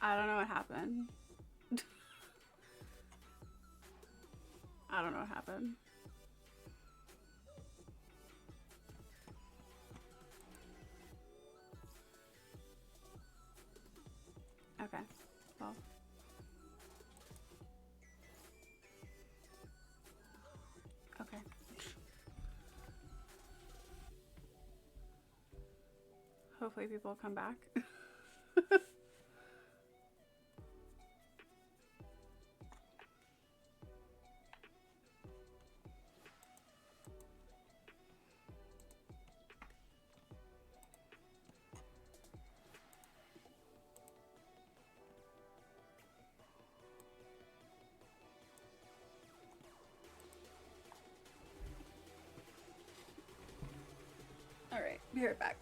I don't know what happened. I don't know what happened. Okay, well. Okay. Hopefully people will come back. All right, be right back.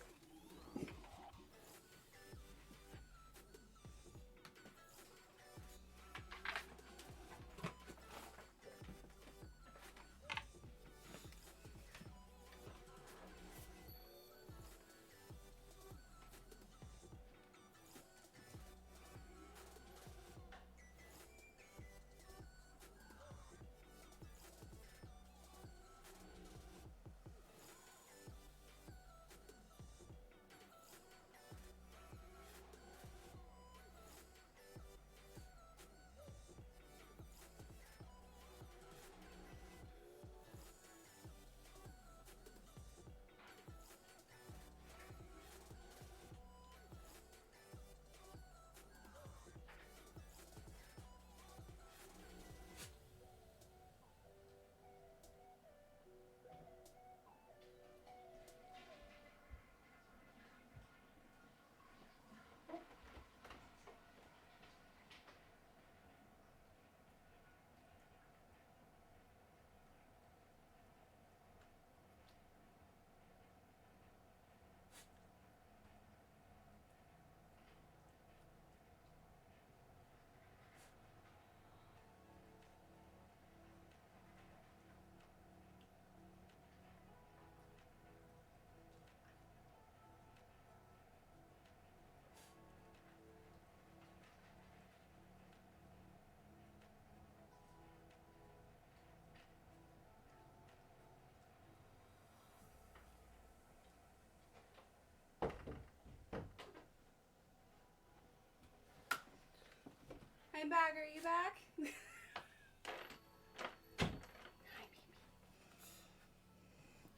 I'm back. Are you back?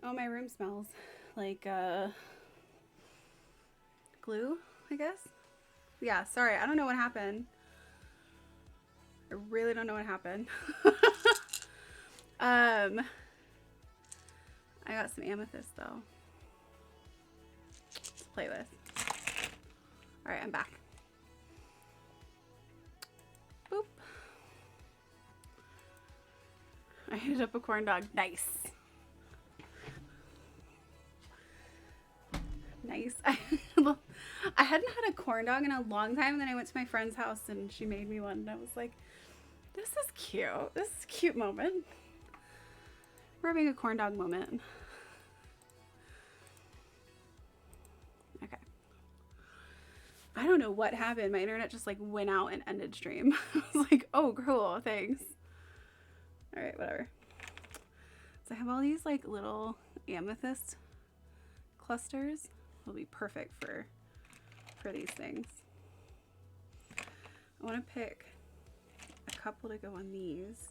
Oh, my room smells like glue, I guess. Yeah, sorry. I don't know what happened. I really don't know what happened. I got some amethyst though to play with. All right, I'm back. Boop. I hit up a corn dog. Nice. Nice. I hadn't had a corn dog in a long time, and then I went to my friend's house and she made me one, and I was like, this is cute. This is a cute moment. We're having a corn dog moment. Okay. I don't know what happened. My internet just like went out and ended stream. I was like, oh, cool, thanks. All right, whatever. So I have all these like little amethyst clusters. Will be perfect for these things. I want to pick a couple to go on these.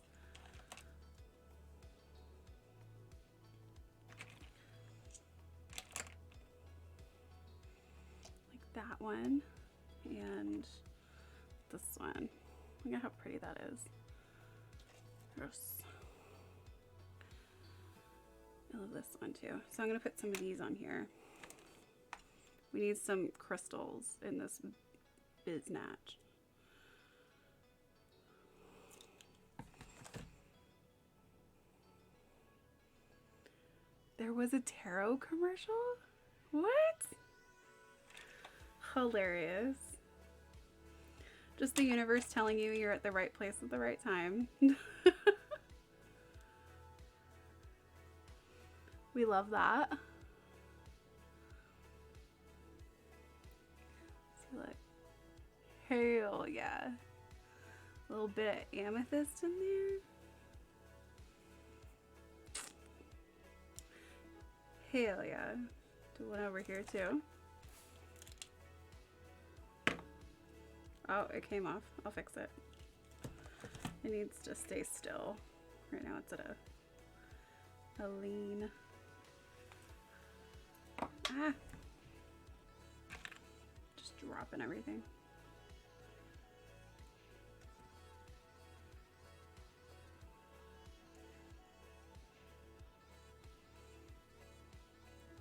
Like that one and this one. Look at how pretty that is. Gross. I love this one too. So I'm going to put some of these on here. We need some crystals in this biznatch. There was a tarot commercial? What? Hilarious. Just the universe telling you you're at the right place at the right time. We love that. See, look. Hell yeah. A little bit of amethyst in there. Hell yeah. Do one over here too. Oh, it came off. I'll fix it. It needs to stay still. Right now it's at a lean. Ah. Just dropping everything.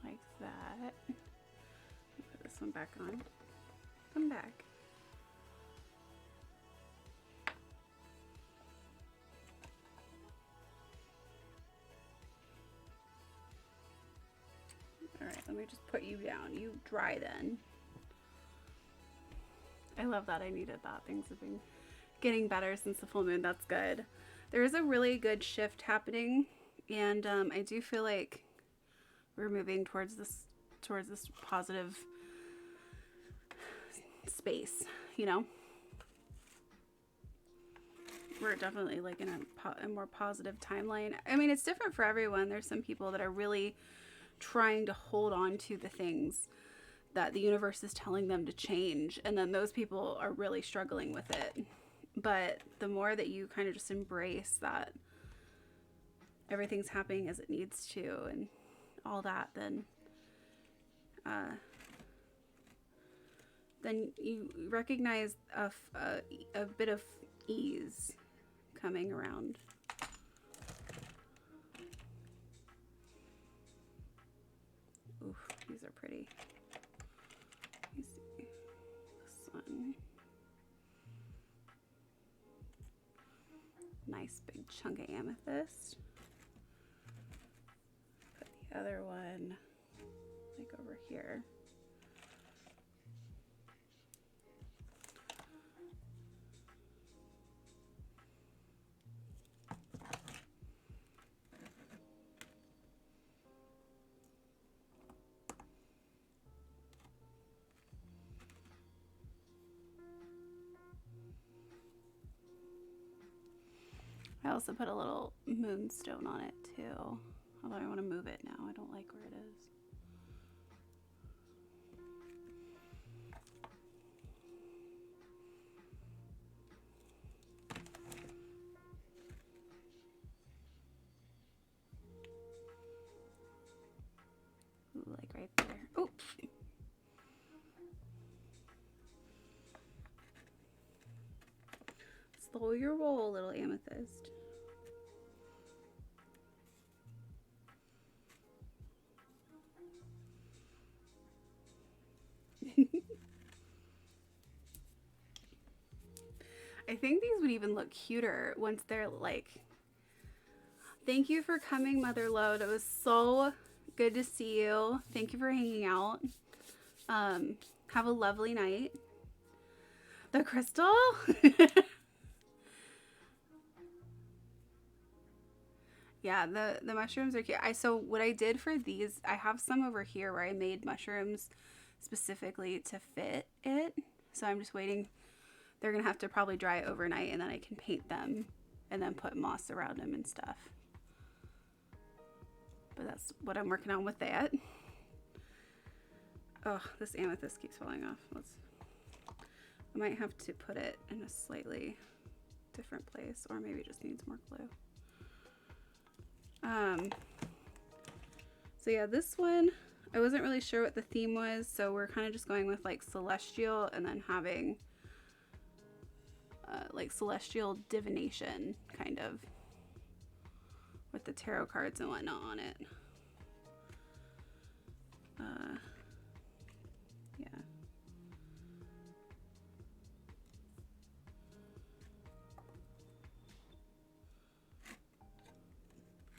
Like that. Put this one back on. Come back. Alright, let me just put you down. You dry then. I love that. I needed that. Things have been getting better since the full moon. That's good. There is a really good shift happening, and I do feel like we're moving towards this positive space, you know? We're definitely like in a more positive timeline. I mean, it's different for everyone. There's some people that are really trying to hold on to the things that the universe is telling them to change, and then those people are really struggling with it. But the more that you kind of just embrace that everything's happening as it needs to and all that, then you recognize a bit of ease coming around. Ooh, these are pretty. Let me see. This one. Nice big chunk of amethyst. Put the other one like over here. I also put a little moonstone on it too, although I want to move it now. I don't like where it is. Ooh, like right there. Oops. Slow your roll, little amethyst. I think these would even look cuter once they're like, thank you for coming, Mother Lode. It was so good to see you. Thank you for hanging out. Have a lovely night. The crystal? Yeah, the mushrooms are cute. So what I did for these, I have some over here where I made mushrooms specifically to fit it. So I'm just waiting. They're going to have to probably dry overnight, and then I can paint them and then put moss around them and stuff. But that's what I'm working on with that. Oh, this amethyst keeps falling off. I might have to put it in a slightly different place, or maybe it just needs more glue. So yeah, this one, I wasn't really sure what the theme was, so we're kind of just going with like celestial, and then having like celestial divination kind of with the tarot cards and whatnot on it. Yeah.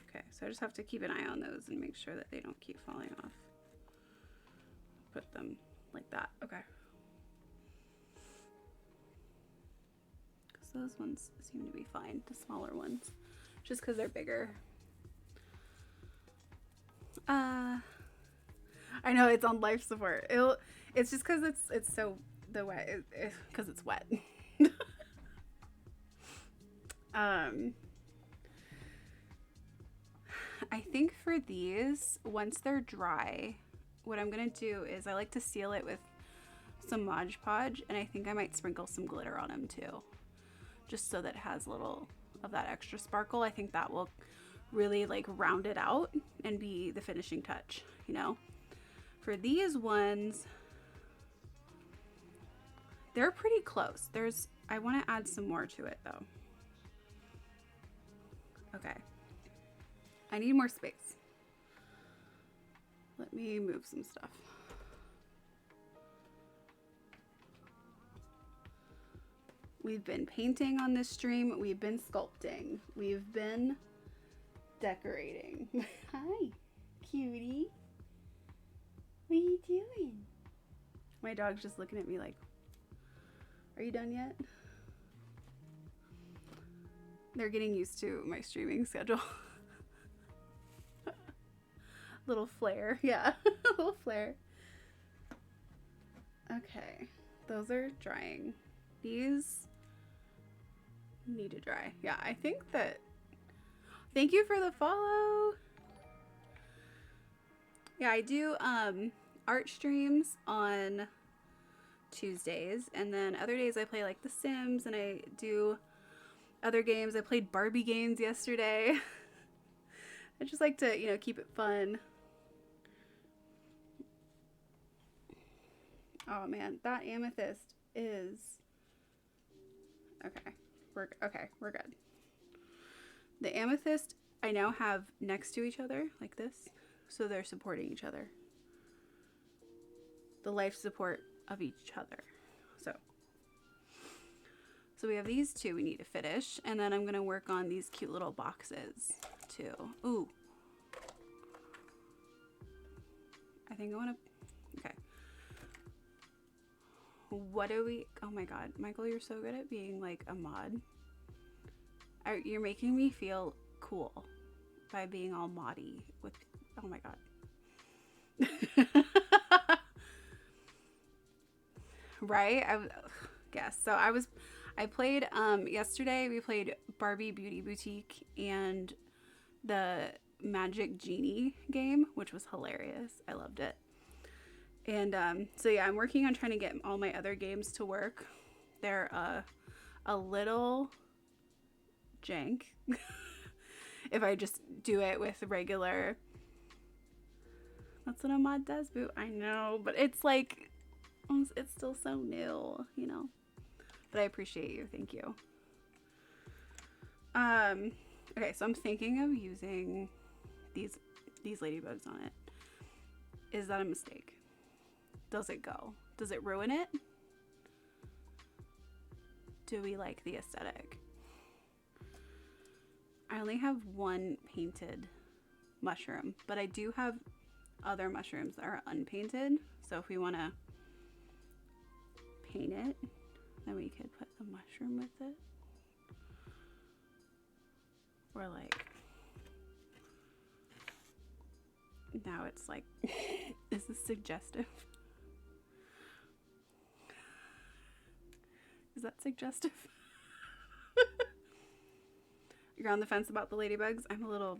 Okay, so I just have to keep an eye on those and make sure that they don't keep falling off. Put them like that. Okay. Because those ones seem to be fine, the smaller ones, just because they're bigger. I know it's on life support. It's just because it's so the wet, because it's wet. I think for these, once they're dry, what I'm gonna do is I like to seal it with some Mod Podge, and I think I might sprinkle some glitter on them too, just so that it has a little of that extra sparkle. I think that will really like round it out and be the finishing touch, you know. For these ones, they're pretty close. I want to add some more to it though. Okay, I need more space. Let me move some stuff. We've been painting on this stream. We've been sculpting. We've been decorating. Hi, cutie. What are you doing? My dog's just looking at me like, are you done yet? They're getting used to my streaming schedule. Little flare. Yeah, little flare. Okay, those are drying. These need to dry. Yeah, I think that. Thank you for the follow. Yeah, I do art streams on Tuesdays, and then other days I play like The Sims, and I do other games. I played Barbie games yesterday. I just like to, you know, keep it fun. Oh man, that amethyst is okay. We're good. The amethyst I now have next to each other like this, so they're supporting each other. The life support of each other. So we have these two we need to finish, and then I'm gonna work on these cute little boxes too. Ooh. I think I wanna, okay. What do we, oh my god, Michael, you're so good at being like a mod. You're making me feel cool by being all moddy with, oh my god. Right? Guess. So I played, yesterday we played Barbie Beauty Boutique and the Magic Genie game, which was hilarious. I loved it. And so yeah, I'm working on trying to get all my other games to work. They're a little jank if I just do it with regular. That's what a mod does, boo. I know, but it's like, it's still so new, you know. But I appreciate you. Thank you. Okay, so I'm thinking of using these ladybugs on it. Is that a mistake? Does it go? Does it ruin it? Do we like the aesthetic? I only have one painted mushroom, but I do have other mushrooms that are unpainted. So if we want to paint it, then we could put the mushroom with it. Or like, now it's like, is this suggestive? Is that suggestive? You're on the fence about the ladybugs? I'm a little,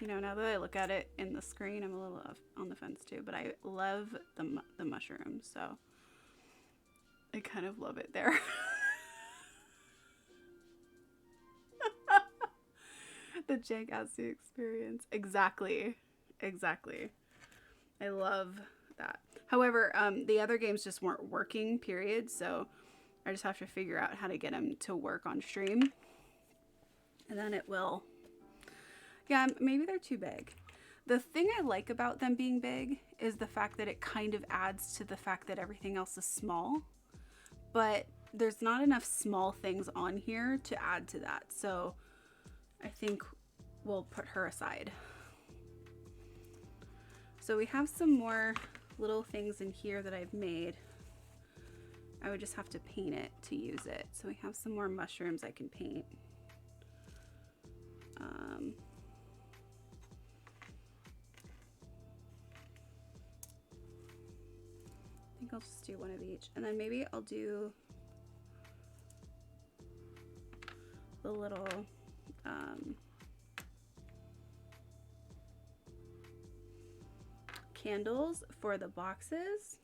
you know, now that I look at it in the screen, I'm a little on the fence too, but I love the mushrooms, so I kind of love it there. The jank adds to experience. Exactly. I love that. However, the other games just weren't working, period, so I just have to figure out how to get them to work on stream. And then it will. Yeah, maybe they're too big. The thing I like about them being big is the fact that it kind of adds to the fact that everything else is small. But there's not enough small things on here to add to that. So I think we'll put her aside. So we have some more little things in here that I've made. I would just have to paint it to use it. So we have some more mushrooms I can paint. I think think I'll just do one of each. And then maybe I'll do the little candles for the boxes.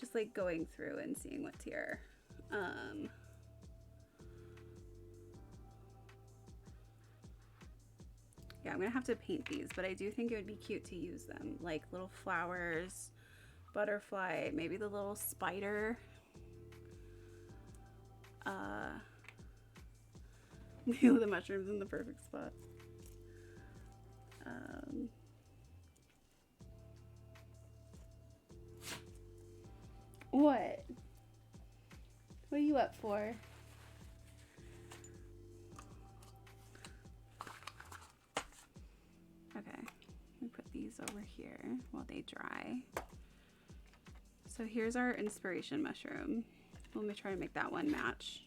Just like going through and seeing what's here. Yeah, I'm gonna have to paint these, but I do think it would be cute to use them, like little flowers, butterfly, maybe the little spider. The mushrooms in the perfect spot. What? What are you up for? Okay, let me put these over here while they dry. So here's our inspiration mushroom. Let me try to make that one match.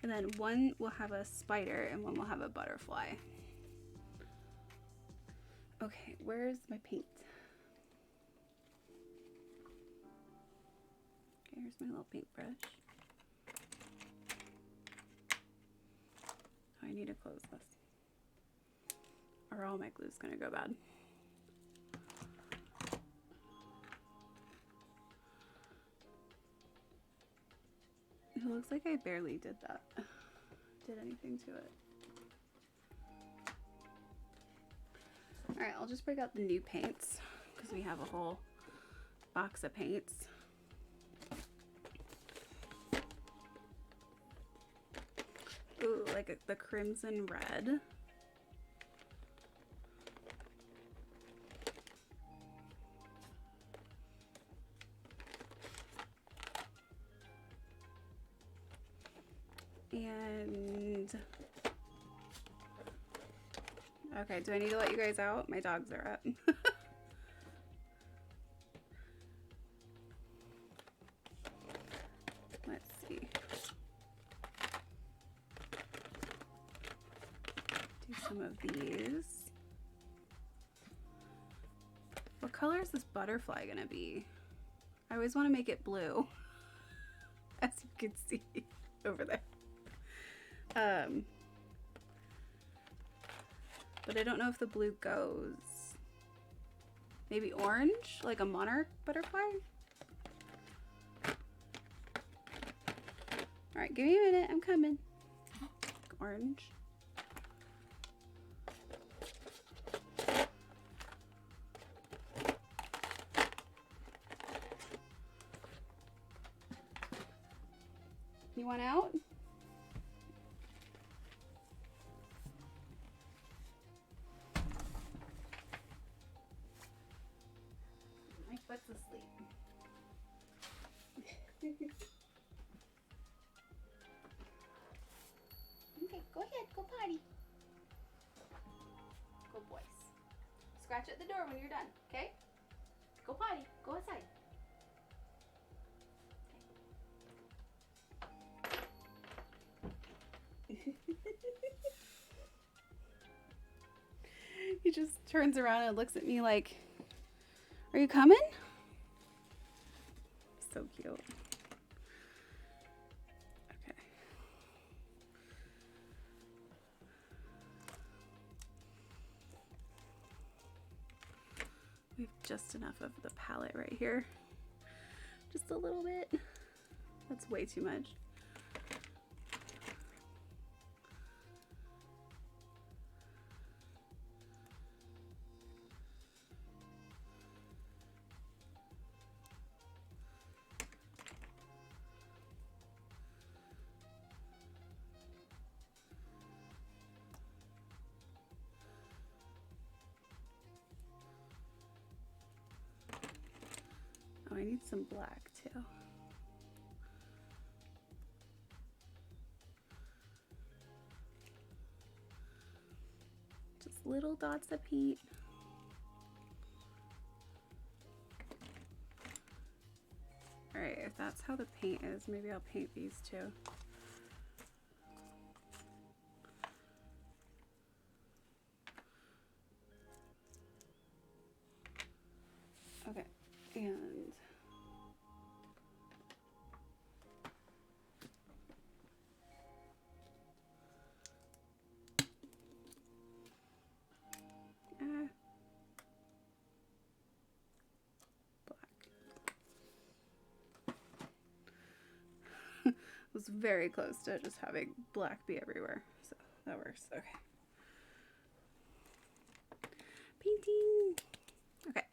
And then one will have a spider and one will have a butterfly. Okay, where's my paint? Okay, here's my little paintbrush. Oh, I need to close this, or all my glue's gonna go bad. It looks like I barely did anything to it. All right, I'll just break out the new paints because we have a whole box of paints. Ooh, like the crimson red. And okay, do I need to let you guys out? My dogs are up. Let's see. Do some of these. What color is this butterfly gonna be? I always want to make it blue, as you can see over there. But I don't know if the blue goes. Maybe orange, like a monarch butterfly? All right, give me a minute, I'm coming. Orange. You want out? My foot's asleep. Okay, go ahead, go potty. Good boys. Scratch at the door when you're done, okay? Go potty, go outside. He just turns around and looks at me like, are you coming? So cute. Okay. We have just enough of the palette right here. Just a little bit. That's way too much. Oh, I need some black too. Just little dots of paint. how the paint is. Maybe I'll paint these too. Okay, and was very close to just having black be everywhere, so that works. Okay. Painting. Okay,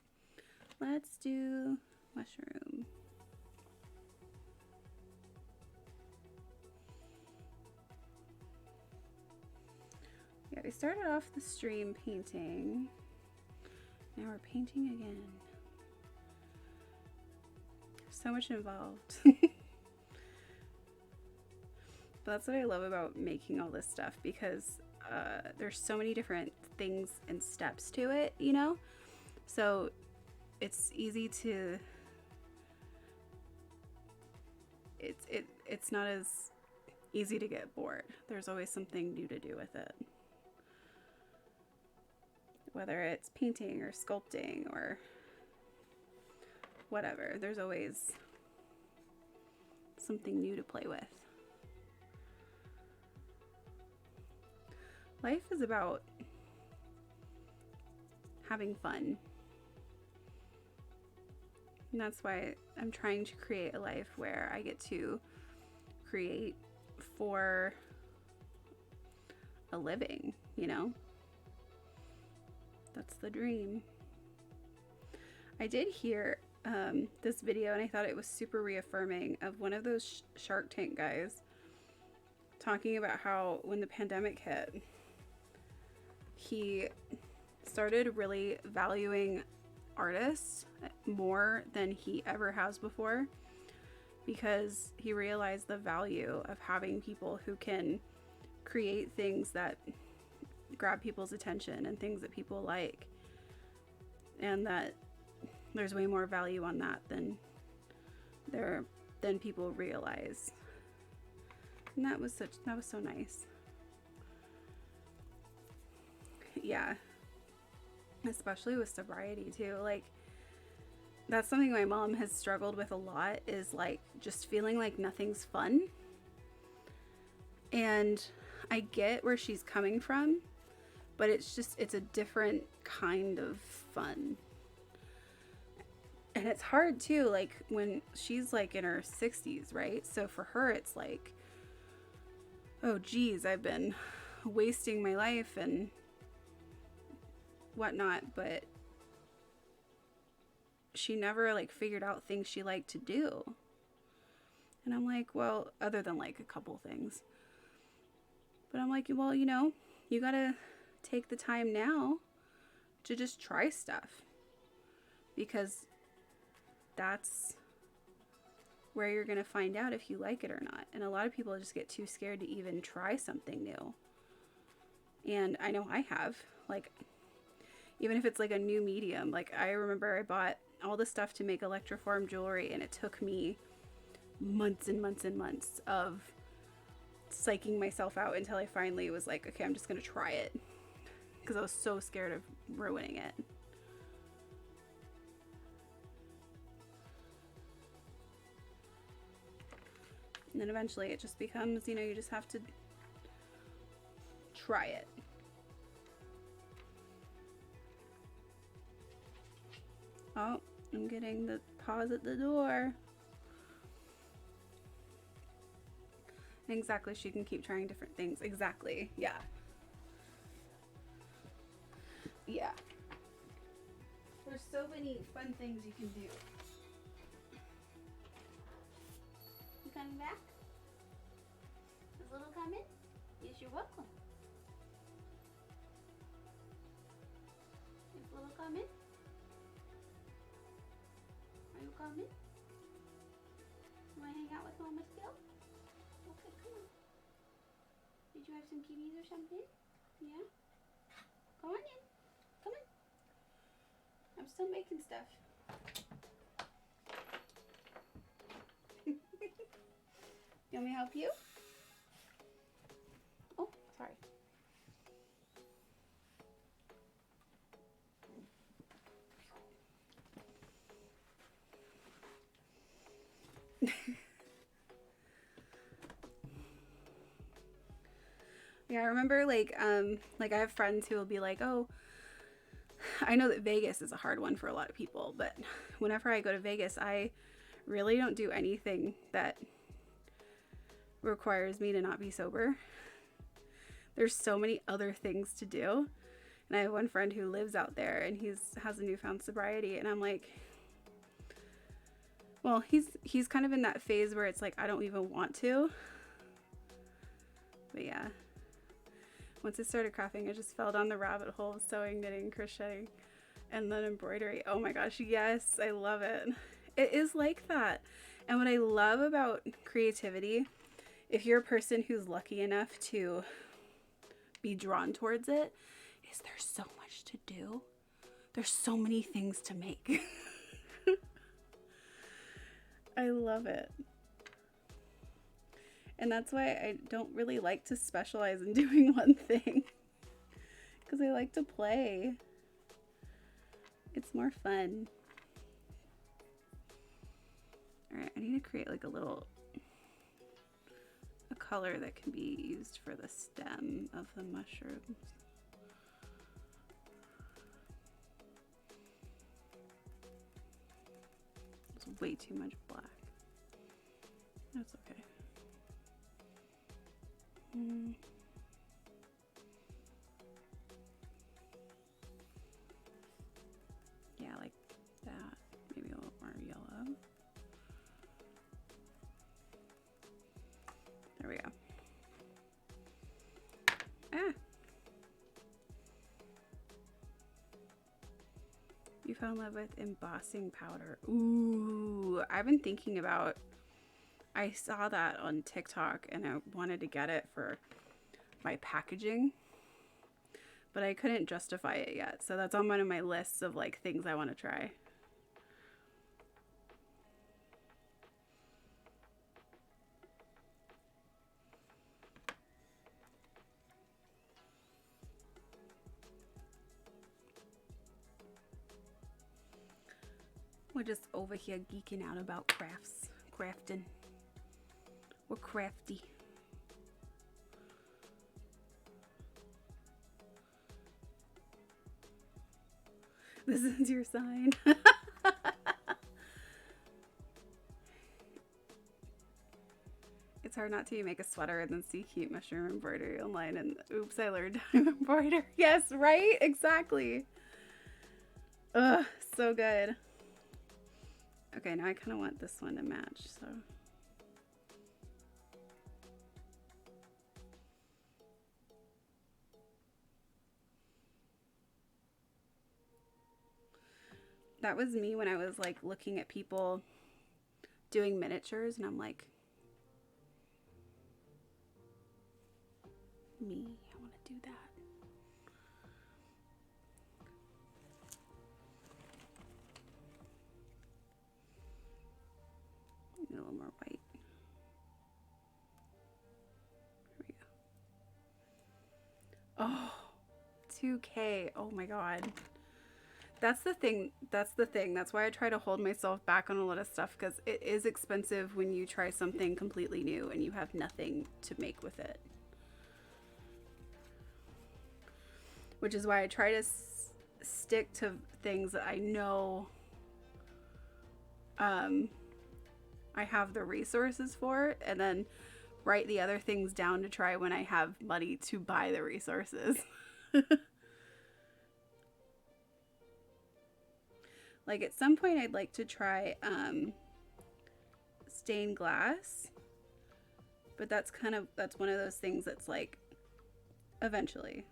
let's do mushroom. Yeah, we started off the stream painting. Now we're painting again. So much involved. But that's what I love about making all this stuff, because there's so many different things and steps to it, you know? So it's easy to, it's not as easy to get bored. There's always something new to do with it. Whether it's painting or sculpting or whatever, there's always something new to play with. Life is about having fun. And that's why I'm trying to create a life where I get to create for a living, you know? That's the dream. I did hear this video, and I thought it was super reaffirming, of one of those Shark Tank guys talking about how when the pandemic hit, he started really valuing artists more than he ever has before, because he realized the value of having people who can create things that grab people's attention and things that people like, and that there's way more value on that than people realize. And that was so nice. Yeah, especially with sobriety too. Like, that's something my mom has struggled with a lot, is like just feeling like nothing's fun. And I get where she's coming from, but it's a different kind of fun. And it's hard too, like when she's like in her 60s, right? So for her, it's like, oh geez, I've been wasting my life and whatnot, but she never like figured out things she liked to do. And I'm like, well, other than like a couple things, but I'm like, well, you know, you gotta take the time now to just try stuff, because that's where you're gonna find out if you like it or not. And a lot of people just get too scared to even try something new. And I know I have, like, even if it's like a new medium, like I remember I bought all the stuff to make electroform jewelry, and it took me months and months and months of psyching myself out until I finally was like, okay, I'm just gonna try it, because I was so scared of ruining it. And then eventually it just becomes, you know, you just have to try it. Oh, I'm getting the pause at the door. Exactly, she can keep trying different things. Exactly, yeah. Yeah. There's so many fun things you can do. You coming back? Is Little coming? Yes, you're welcome. Is Little coming? Are you coming? You want to hang out with Mama still? Okay, come on. Did you have some kitties or something? Yeah? Come on in. Come on. I'm still making stuff. Let me help you. Oh, sorry. Yeah, I remember like I have friends who will be like, "Oh, I know that Vegas is a hard one for a lot of people, but whenever I go to Vegas, I really don't do anything that requires me to not be sober. There's so many other things to do." And I have one friend who lives out there and has a newfound sobriety, and I'm like, well, he's kind of in that phase where it's like I don't even want to. But yeah. Once I started crafting, I just fell down the rabbit hole of sewing, knitting, crocheting, and then embroidery. Oh my gosh, yes, I love it. It is like that. And what I love about creativity, if you're a person who's lucky enough to be drawn towards it, is there's so much to do. There's so many things to make. I love it. And that's why I don't really like to specialize in doing one thing. Because I like to play. It's more fun. Alright, I need to create like a color that can be used for the stem of the mushrooms. It's way too much black. That's okay. Yeah, like that. Maybe a little more yellow. There we go. Ah! You fell in love with embossing powder. Ooh, I've been thinking about, I saw that on TikTok and I wanted to get it for my packaging, but I couldn't justify it yet. So that's on one of my lists of like things I want to try. We're just over here geeking out about crafting. We're crafty. This is your sign. It's hard not to make a sweater and then see cute mushroom embroidery online and oops, I learned how to embroider. Yes, right? Exactly. Ugh, so good. Okay, now I kind of want this one to match, so. That was me when I was like looking at people doing miniatures and I'm like, me, I want to do that. Need a little more white. Here we go. Oh, 2K. Oh my God. That's the thing. That's the thing. That's why I try to hold myself back on a lot of stuff, because it is expensive when you try something completely new and you have nothing to make with it. Which is why I try to stick to things that I know I have the resources for, and then write the other things down to try when I have money to buy the resources. Like at some point I'd like to try stained glass, but that's one of those things that's like eventually.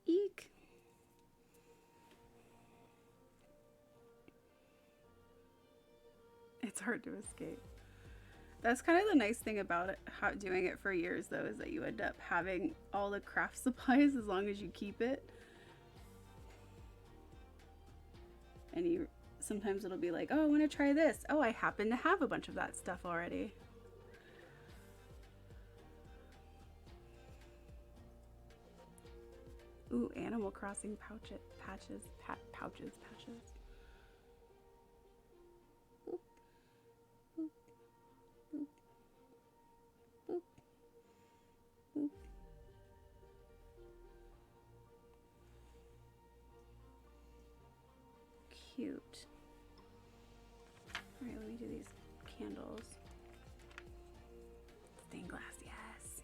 Eek. It's hard to escape. That's kind of the nice thing about it, how doing it for years though, is that you end up having all the craft supplies as long as you keep it. And you sometimes it'll be like, oh, I want to try this. Oh, I happen to have a bunch of that stuff already. Ooh, Animal Crossing pouches. Boop, boop, boop, boop, boop. Cute. All right, let me do these candles. Stained glass, yes.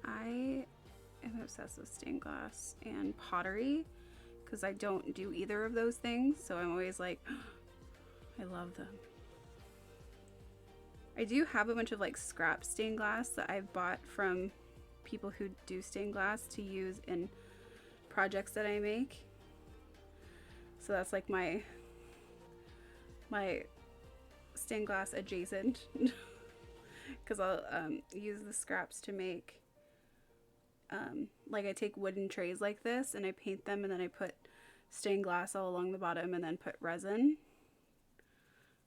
I am obsessed with stained glass and pottery because I don't do either of those things, so I'm always like, I love them. I do have a bunch of like scrap stained glass that I've bought from people who do stained glass to use in projects that I make. So that's like my stained glass adjacent because I'll use the scraps to make like I take wooden trays like this and I paint them and then I put stained glass all along the bottom and then put resin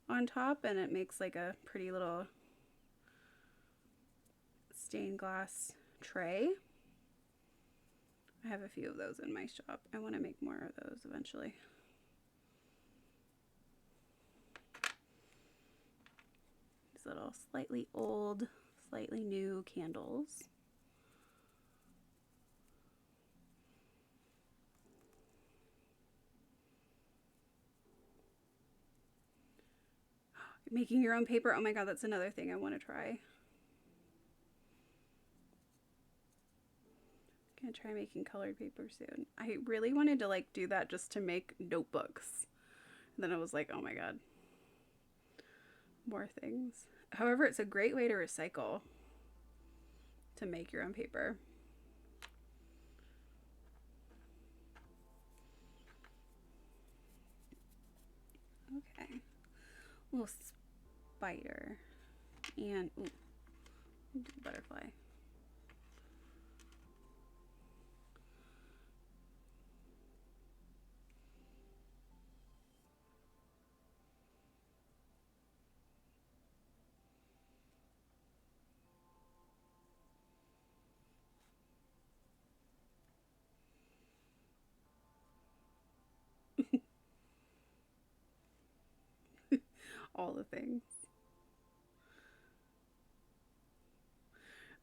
on top, and it makes like a pretty little stained glass tray. I have a few of those in my shop. I want to make more of those eventually. These little slightly old, slightly new candles. Making your own paper. Oh my god, that's another thing I want to try. I'm gonna try making colored paper soon. I really wanted to like do that just to make notebooks. And then I was like, oh my god. More things. However, it's a great way to recycle, to make your own paper. Okay. Little spider. And, ooh, butterfly. All the things.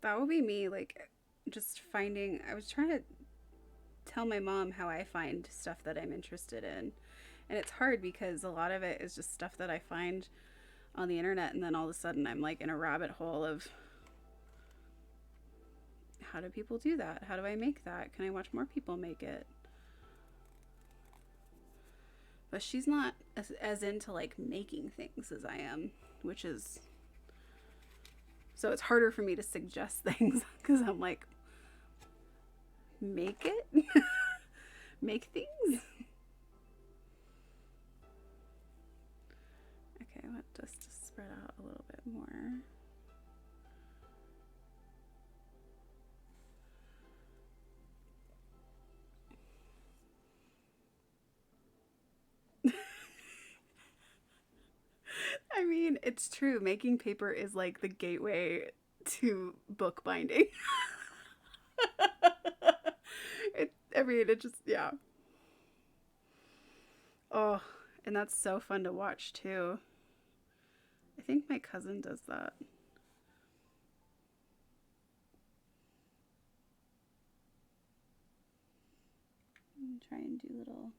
That would be me, like, just finding. I was trying to tell my mom how I find stuff that I'm interested in. And it's hard because a lot of it is just stuff that I find on the internet, and then all of a sudden I'm like in a rabbit hole of how do people do that? How do I make that? Can I watch more people make it? But she's not as into like making things as I am, which is, so it's harder for me to suggest things because I'm like, make it? Make things? Okay, I want this to spread out a little bit more. I mean, it's true. Making paper is like the gateway to bookbinding. I mean, it just, yeah. Oh, and that's so fun to watch too. I think my cousin does that. Try and do little.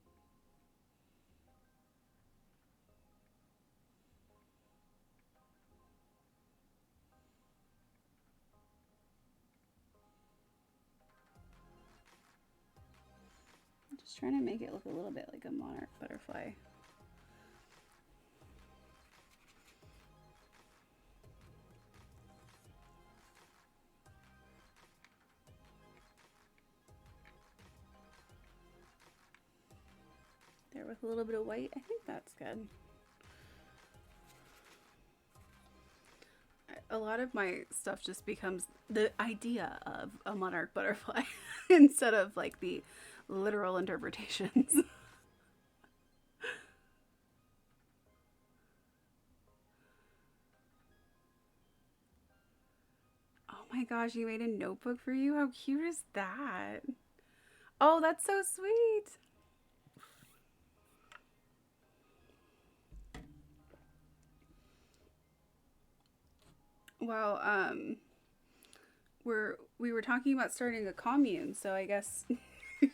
I'm just trying to make it look a little bit like a monarch butterfly. There with a little bit of white. I think that's good. A lot of my stuff just becomes the idea of a monarch butterfly instead of like the literal interpretations. Oh my gosh, you made a notebook for you? How cute is that? Oh, that's so sweet. Well, we were talking about starting a commune, so I guess it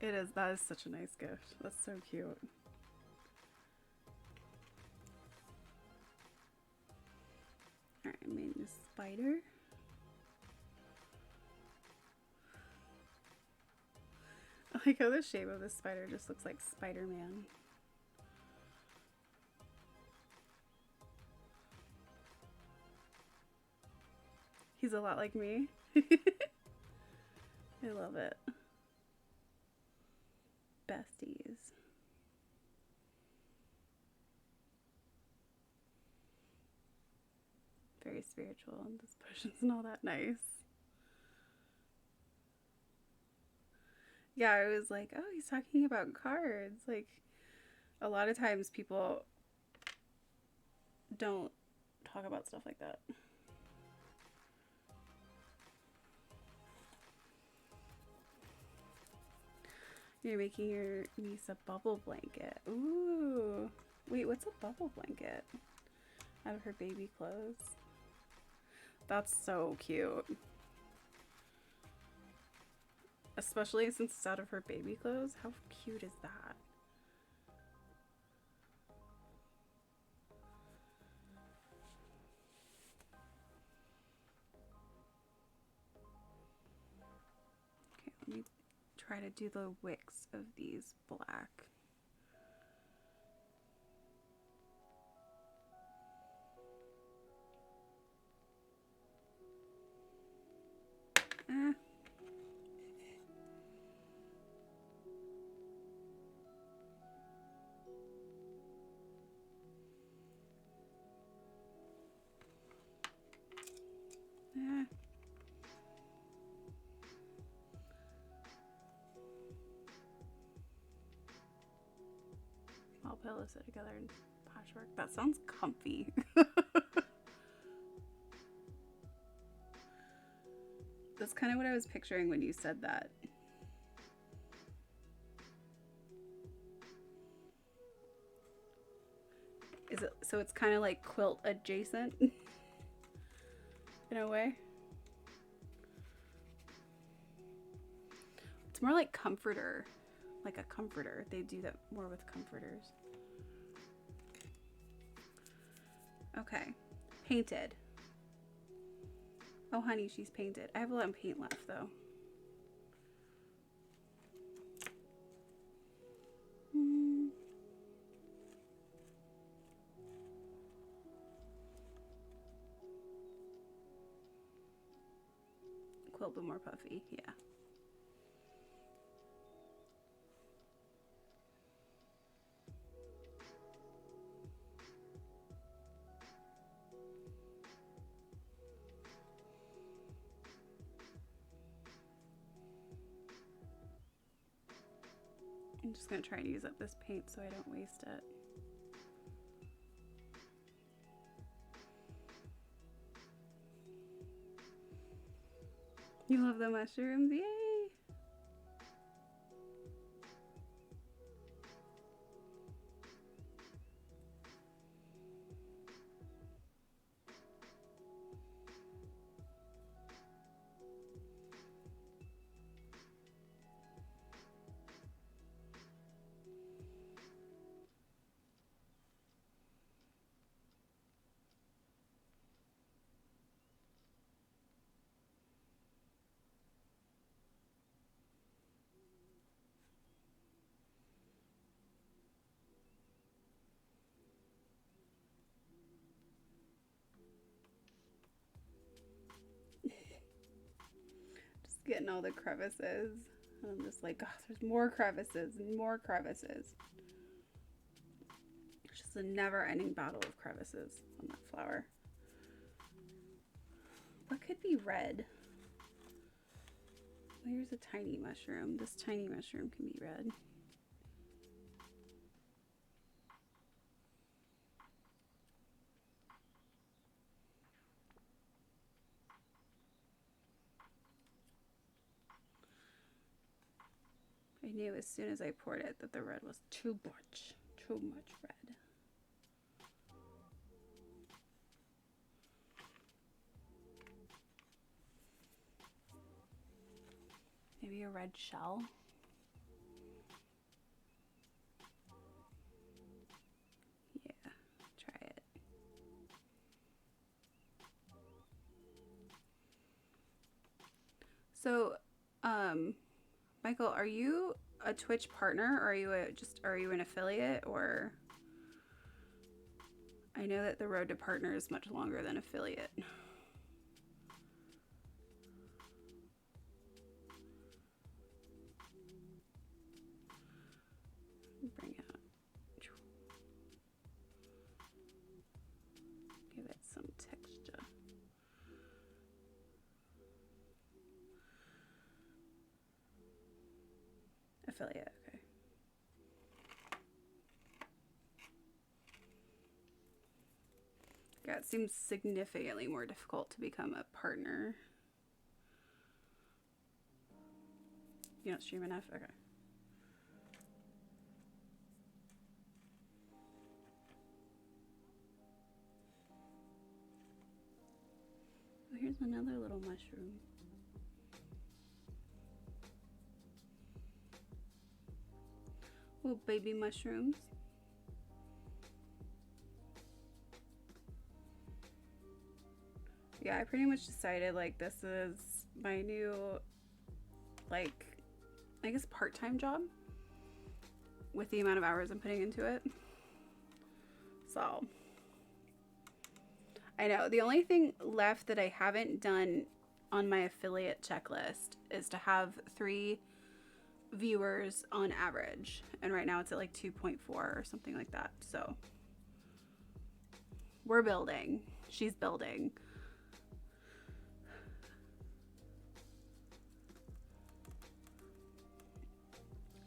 is. That is such a nice gift. That's so cute. All right, I made this spider. I like how the shape of this spider just looks like Spider-Man. He's a lot like me. I love it. Besties. Very spiritual, and this potion's not that nice. Yeah, I was like, oh, he's talking about cards. Like, a lot of times people don't talk about stuff like that. You're making your niece a bubble blanket. Ooh. Wait, what's a bubble blanket? Out of her baby clothes. That's so cute. Especially since it's out of her baby clothes. How cute is that? Okay, let me try to do the wicks of these black. I'll pillows it together in patchwork. That sounds comfy. That's kind of what I was picturing when you said that. Is it so it's kind of like quilt adjacent in a way? It's more like comforter, like a comforter. They do that more with comforters. Okay, painted. Oh honey, she's painted. I have a lot of paint left though. Quilt but more puffy, yeah. I'm just gonna try and use up this paint so I don't waste it. You love the mushrooms, yay! Getting all the crevices. And I'm just like, oh, there's more crevices and more crevices. Just a never-ending battle of crevices on that flower. What could be red? Here's a tiny mushroom. This tiny mushroom can be red. I knew as soon as I poured it that the red was too much red. Maybe a red shell. Yeah, try it. So, Michael, are you a Twitch partner, or are you an affiliate, or? I know that the road to partner is much longer than affiliate. Bring out. Give it some texture. Affiliate, okay. Yeah, it seems significantly more difficult to become a partner. You don't stream enough? Okay. Oh, here's another little mushroom. Little baby mushrooms. Yeah, I pretty much decided like this is my new, like, I guess part-time job with the amount of hours I'm putting into it. So I know the only thing left that I haven't done on my affiliate checklist is to have 3 viewers on average, and right now it's at like 2.4 or something like that. So we're building. She's building.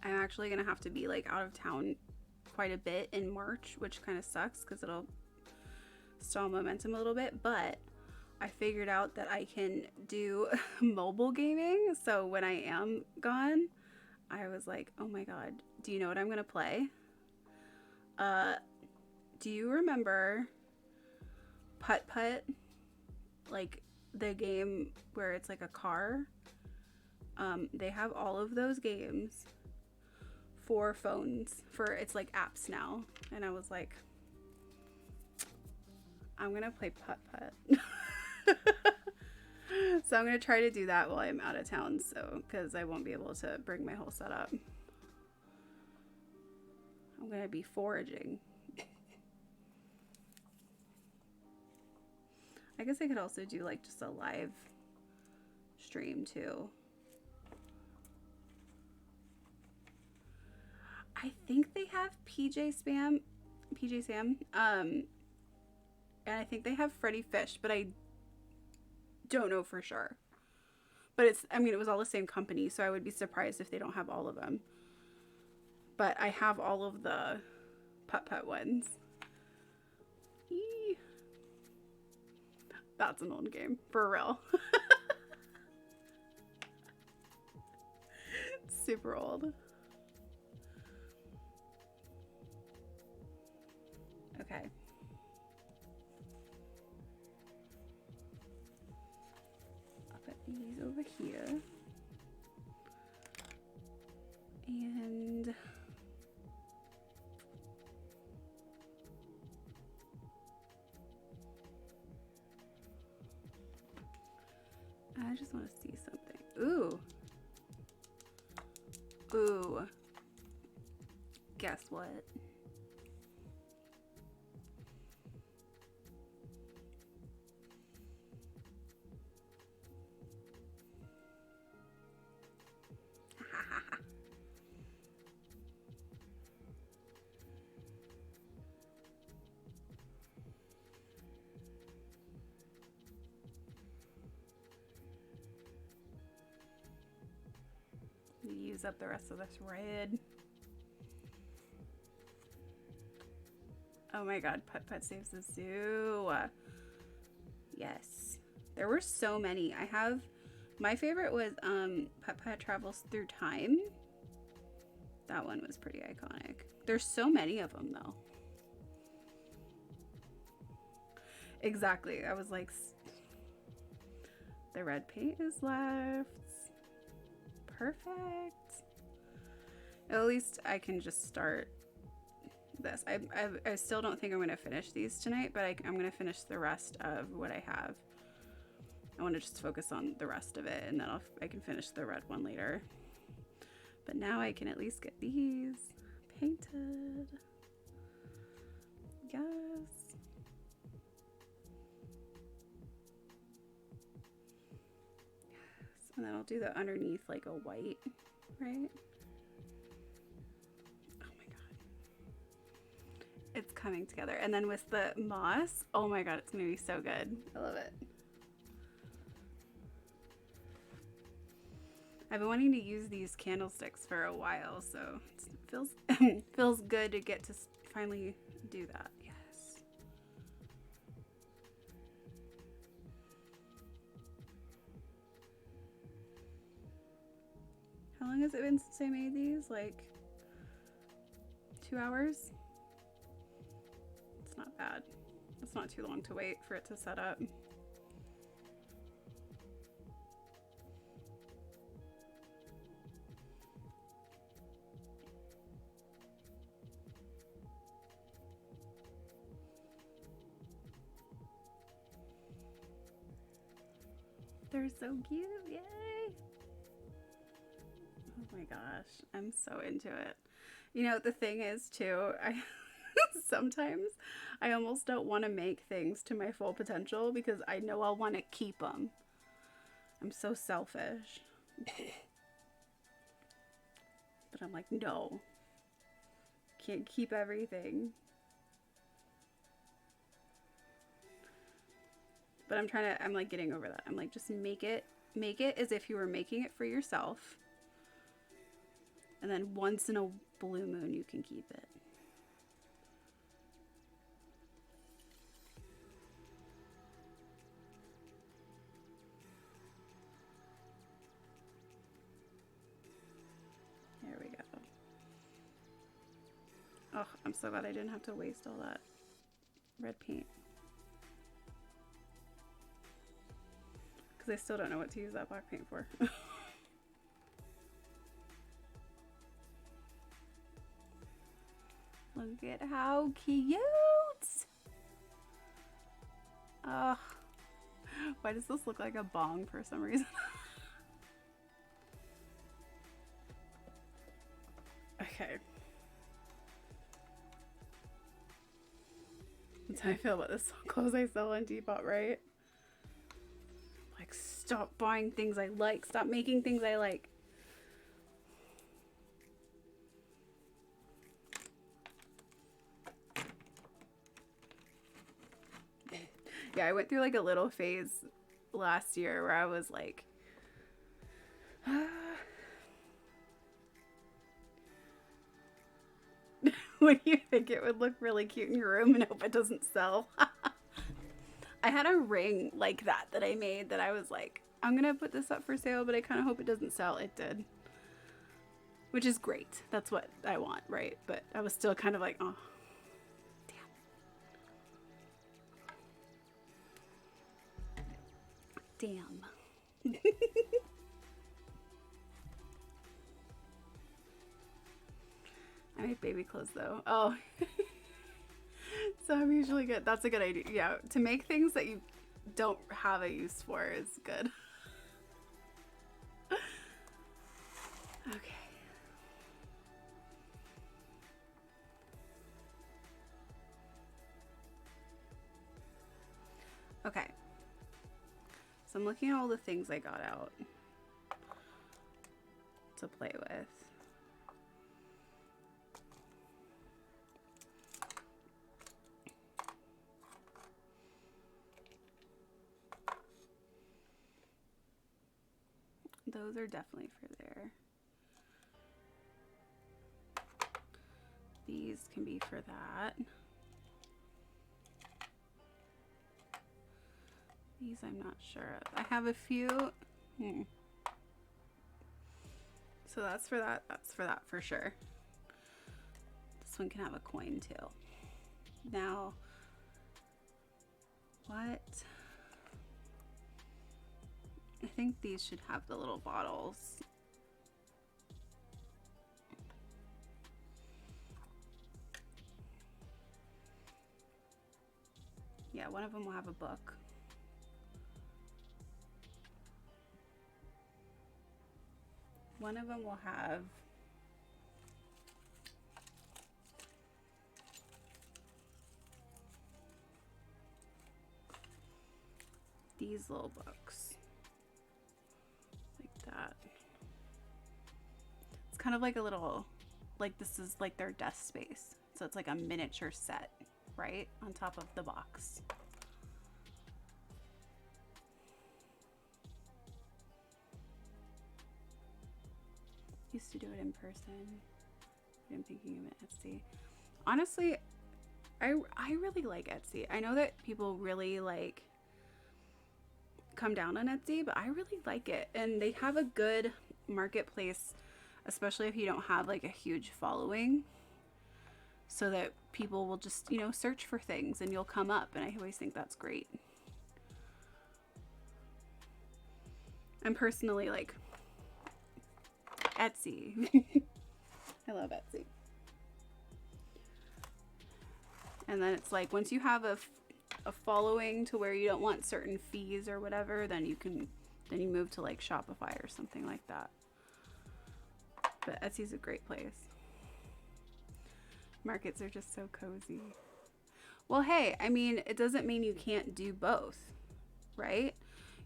I'm actually gonna have to be like out of town quite a bit in March, which kind of sucks because it'll stall momentum a little bit, but I figured out that I can do mobile gaming. So when I am gone, I was like, oh my god, do you know what I'm gonna play? Do you remember Putt Putt? Like the game where it's like a car? They have all of those games for phones, it's like apps now. And I was like, I'm gonna play Putt Putt. So I'm gonna try to do that while I'm out of town, so because I won't be able to bring my whole setup. I'm gonna be foraging. I guess I could also do like just a live stream too. I think they have PJ Sam, and I think they have Freddy Fish, but I don't know for sure. But it's, I mean, it was all the same company, so I would be surprised if they don't have all of them. But I have all of the Putt Putt ones. Eee. That's an old game, for real. Super old. Okay. I'll put these over here. And I just want to see something. Ooh. Ooh. Guess what? use up the rest of this red. Oh my god, Putt Putt Saves the Zoo. Yes. There were so many. My favorite was Putt Putt Travels Through Time. That one was pretty iconic. There's so many of them though. Exactly. I was like, the red paint is left. Perfect. At least I can just start this. I still don't think I'm going to finish these tonight, but I'm going to finish the rest of what I have. I want to just focus on the rest of it, and then I can finish the red one later. But now I can at least get these painted. Yes. Yes. And then I'll do the underneath like a white, right? It's coming together. And then with the moss, oh my god, it's gonna be so good. I love it. I've been wanting to use these candlesticks for a while, so it feels good to get to finally do that. Yes. How long has it been since I made these? Like 2 hours? Not bad. It's not too long to wait for it to set up. They're so cute. Yay! Oh my gosh, I'm so into it. You know, the thing is too, sometimes I almost don't want to make things to my full potential because I know I'll want to keep them. I'm so selfish. But I'm like, no. Can't keep everything. But I'm like getting over that. I'm like, just make it as if you were making it for yourself. And then once in a blue moon, you can keep it. Oh, I'm so glad I didn't have to waste all that red paint. Because I still don't know what to use that black paint for. Look at how cute! Oh, why does this look like a bong for some reason? Okay. That's how I feel about this clothes I sell on Depop, right? Like, stop buying things I like. Stop making things I like. Yeah, I went through like a little phase last year where I was like, when you think it would look really cute in your room and hope it doesn't sell. I had a ring like that I made that I was like, I'm gonna put this up for sale, but I kind of hope it doesn't sell. It did, which is great. That's what I want, right? But I was still kind of like, oh, damn. I make baby clothes though. Oh. So I'm usually good. That's a good idea. Yeah, to make things that you don't have a use for is good. Okay. Okay. So I'm looking at all the things I got out to play with. Those are definitely for there. These can be for that. These I'm not sure of. I have a few. So that's for that. That's for that for sure. This one can have a coin too. Now, what? I think these should have the little bottles. Yeah, one of them will have a book. One of them will have these little books. Like that. It's kind of like a little, like this is like their desk space. So it's like a miniature set, right? On top of the box. Used to do it in person. I'm thinking of it Etsy. Honestly, I really like Etsy. I know that people really like come down on Etsy, but I really like it. And they have a good marketplace, especially if you don't have like a huge following, so that people will just, you know, search for things and you'll come up. And I always think that's great. I'm personally like Etsy. I love Etsy. And then it's like once you have a following to where you don't want certain fees or whatever, then you move to like Shopify or something like that. But Etsy's a great place. Markets are just so cozy. Well, hey, I mean, it doesn't mean you can't do both, right?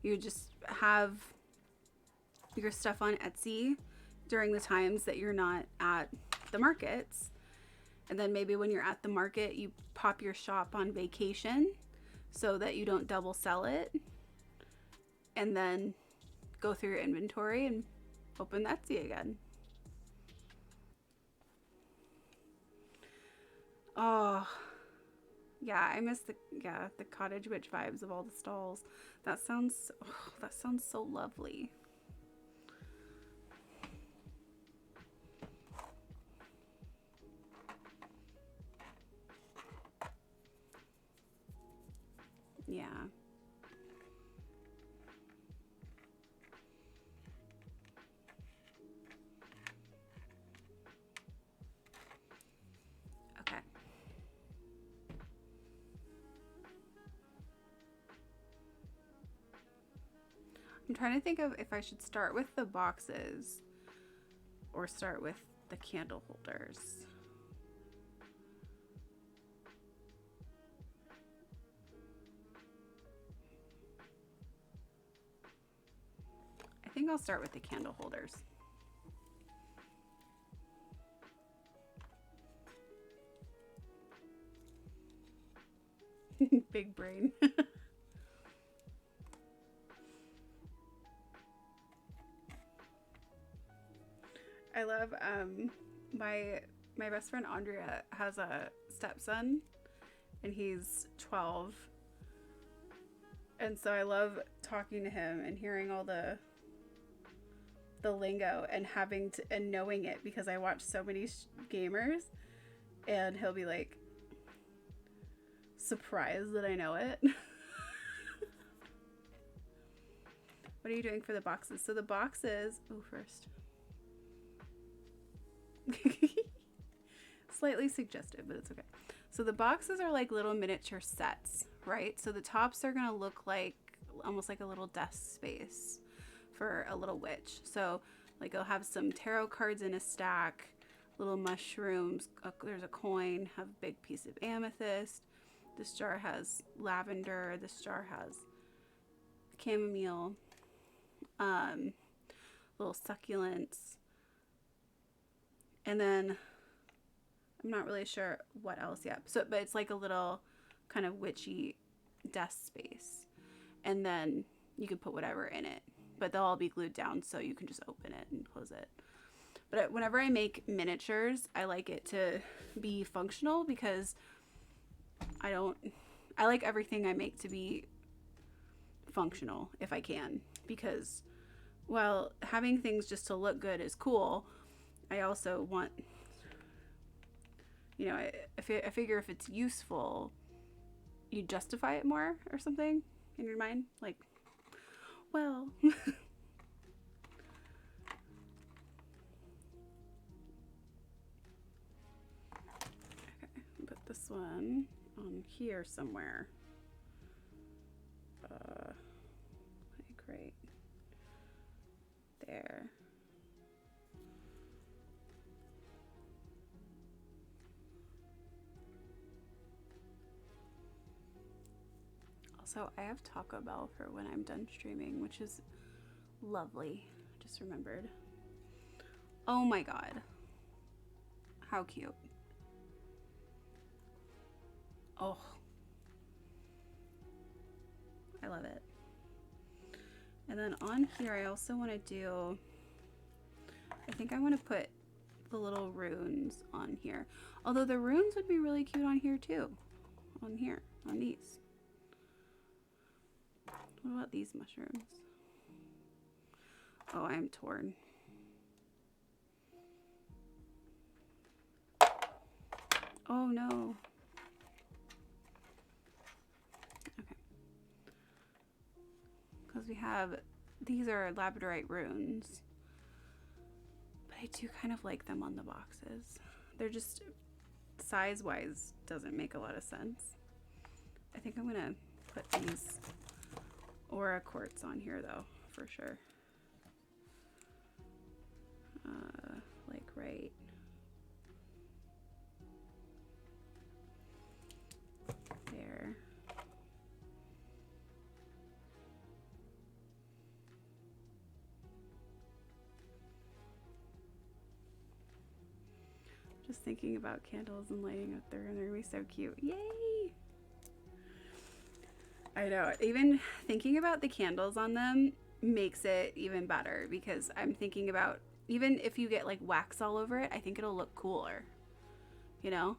You just have your stuff on Etsy during the times that you're not at the markets. And then maybe when you're at the market, you pop your shop on vacation so that you don't double sell it. And then go through your inventory and open Etsy again. Oh, yeah, I miss the cottage witch vibes of all the stalls. That sounds so lovely. Yeah. Okay. I'm trying to think of if I should start with the boxes or start with the candle holders. I think I'll start with the candle holders. Big brain. I love my best friend Andrea has a stepson and he's 12. And so I love talking to him and hearing all the lingo and and knowing it because I watch so many gamers, and he'll be like surprised that I know it. What are you doing for the boxes? So the boxes, first. Slightly suggestive, but it's okay. So the boxes are like little miniature sets, right? So the tops are gonna look like almost like a little desk space for a little witch. So like I'll have some tarot cards in a stack, little mushrooms, there's a coin, have a big piece of amethyst. This jar has lavender, this jar has chamomile, little succulents, and then I'm not really sure what else yet. So, but it's like a little kind of witchy desk space, and then you can put whatever in it, but they'll all be glued down so you can just open it and close it. But whenever I make miniatures, I like it to be functional because I like everything I make to be functional if I can, because while having things just to look good is cool, I also want, you know, I figure if it's useful, you justify it more or something in your mind. Like, well, okay, put this one on here somewhere. Like right there. Also, I have Taco Bell for when I'm done streaming, which is lovely. Just remembered. Oh my god. How cute. Oh. I love it. And then on here, I also want to do, I think I want to put the little runes on here. Although the runes would be really cute on here too. On here, on these. What about these mushrooms? Oh, I am torn. Oh no. Okay. Because we have, these are labradorite runes. But I do kind of like them on the boxes. They're just, size-wise, doesn't make a lot of sense. I think I'm gonna put these Aura quartz on here though, for sure. Like right there. Just thinking about candles and lighting up there, and they're gonna be so cute. Yay! I know, even thinking about the candles on them makes it even better, because I'm thinking about, even if you get like wax all over it, I think it'll look cooler, you know?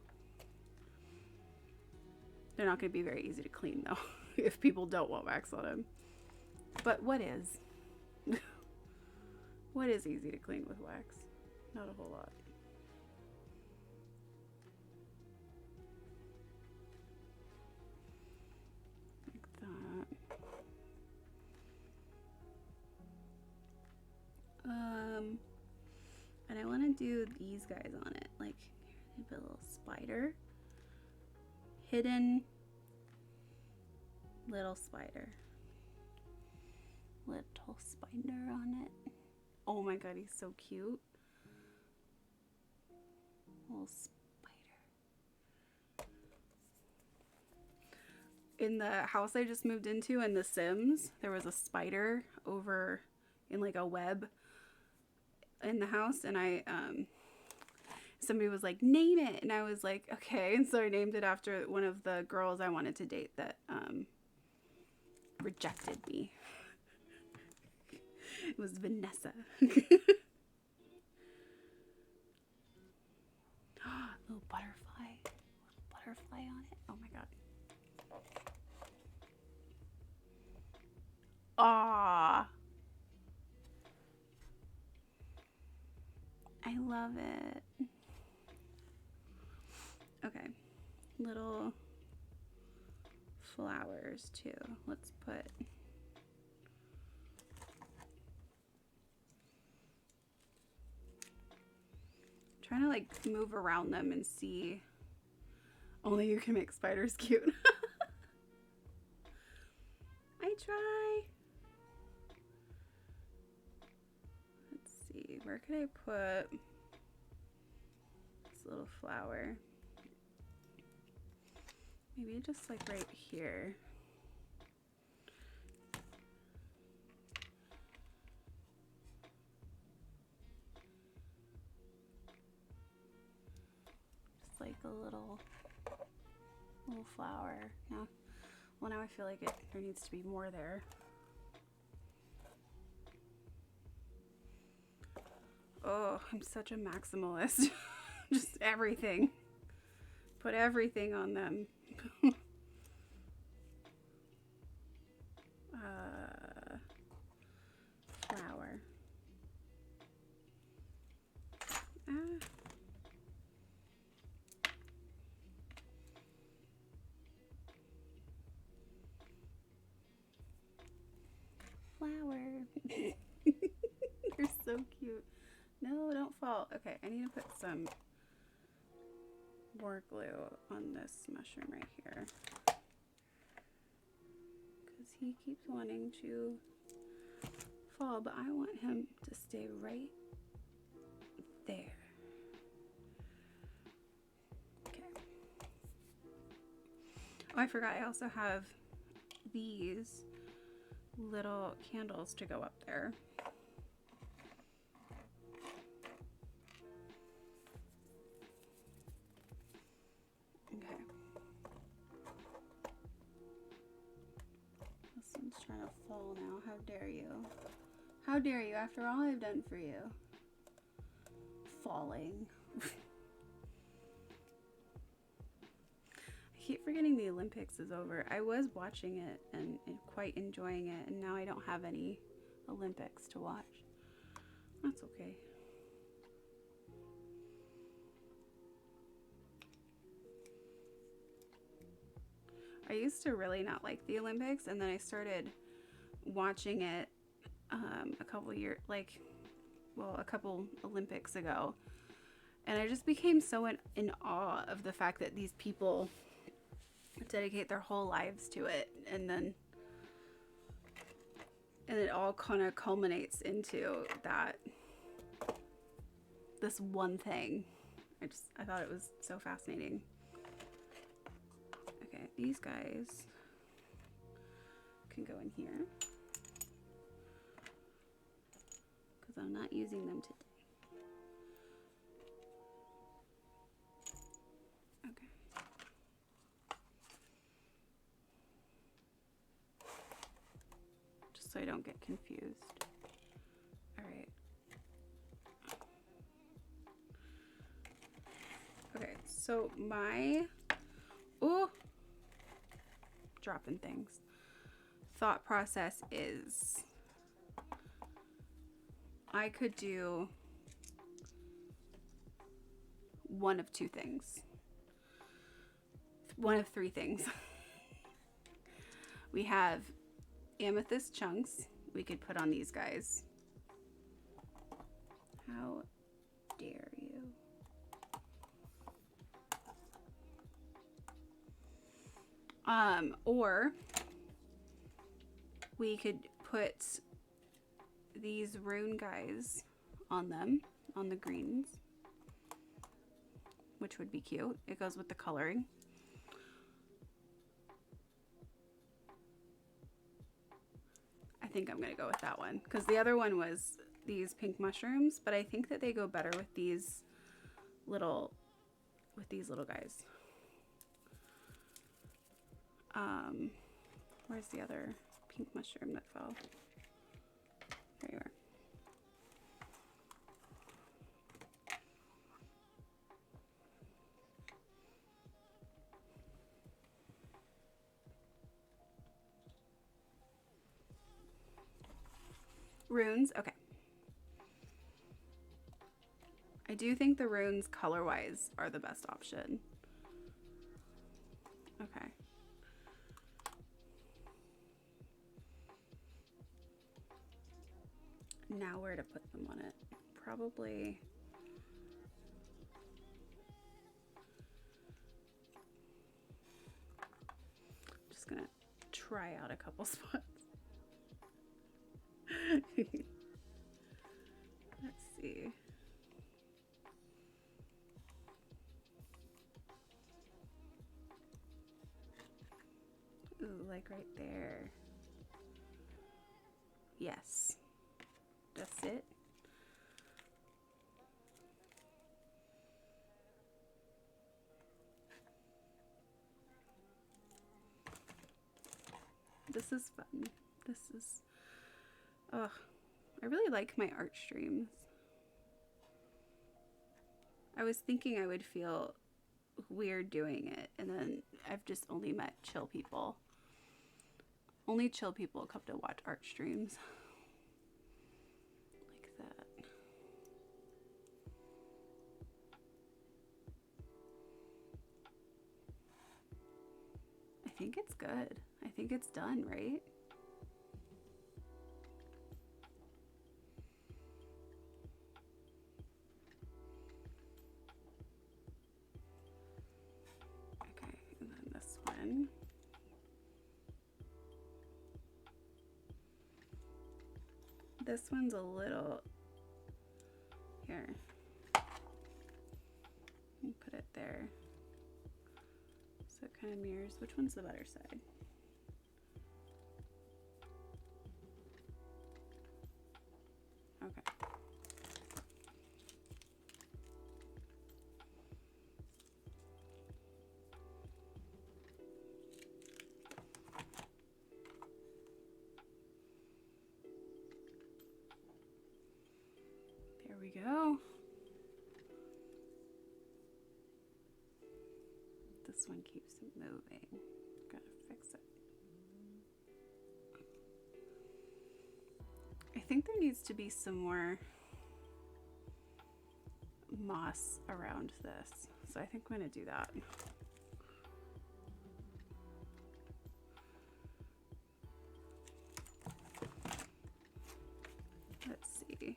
They're not going to be very easy to clean though, if people don't want wax on them. But what is? What is easy to clean with wax? Not a whole lot. And I want to do these guys on it, like a little spider, hidden little spider, little spider on it. Oh my god, he's so cute. Little spider. In the house I just moved into in The Sims, there was a spider over in like a web in the house, and somebody was like, name it, and I was like, okay. And so I named it after one of the girls I wanted to date that rejected me. It was Vanessa. Little butterfly. Little butterfly on it. Oh my god. Ah, I love it. Okay, little flowers too. Let's put, trying to like move around them and see. Only you can make spiders cute. I try. Let's see, where could I put this little flower? Maybe just like right here. Just like a little flower. Now, well, now I feel like there needs to be more there. Oh, I'm such a maximalist. Just everything. Put everything on them. Flower. Flower. You're so cute. No, don't fall. Okay, I need to put some more glue on this mushroom right here. Because he keeps wanting to fall, but I want him to stay right there. Okay. Oh, I forgot I also have these little candles to go up there. Okay. This one's trying to fall now. How dare you? How dare you after all I've done for you? Falling. I keep forgetting the Olympics is over. I was watching it and quite enjoying it, and now I don't have any Olympics to watch. That's okay. I used to really not like the Olympics, and then I started watching it a couple Olympics ago, and I just became so in awe of the fact that these people dedicate their whole lives to it, and it all kind of culminates into this one thing. I thought it was so fascinating. Okay, these guys can go in here because I'm not using them today. Okay. Just so I don't get confused. All right. Okay, so dropping things. Thought process is I could do one of two things. One of three things. We have amethyst chunks we could put on these guys. How dare you? Or we could put these rune guys on them, on the greens, which would be cute. It goes with the coloring. I think I'm gonna go with that one because the other one was these pink mushrooms, but I think that they go better with these little guys. Where's the other pink mushroom that fell? There you are. Runes, okay. I do think the runes color-wise are the best option. Okay. Now where to put them on it? Probably just gonna try out a couple spots. Let's see. Ooh, like right there. Yes. That's it. This is fun. This is, oh, I really like my art streams. I was thinking I would feel weird doing it, and then I've just only met chill people. Only chill people come to watch art streams. Like that. I think it's good. I think it's done, right? Okay, and then this one. This one's a little, here, put it there, so it kind of mirrors. Which one's the better side? Okay. There we go. This one keeps moving. Gotta fix it. I think there needs to be some more moss around this, so I think I'm gonna do that. Let's see.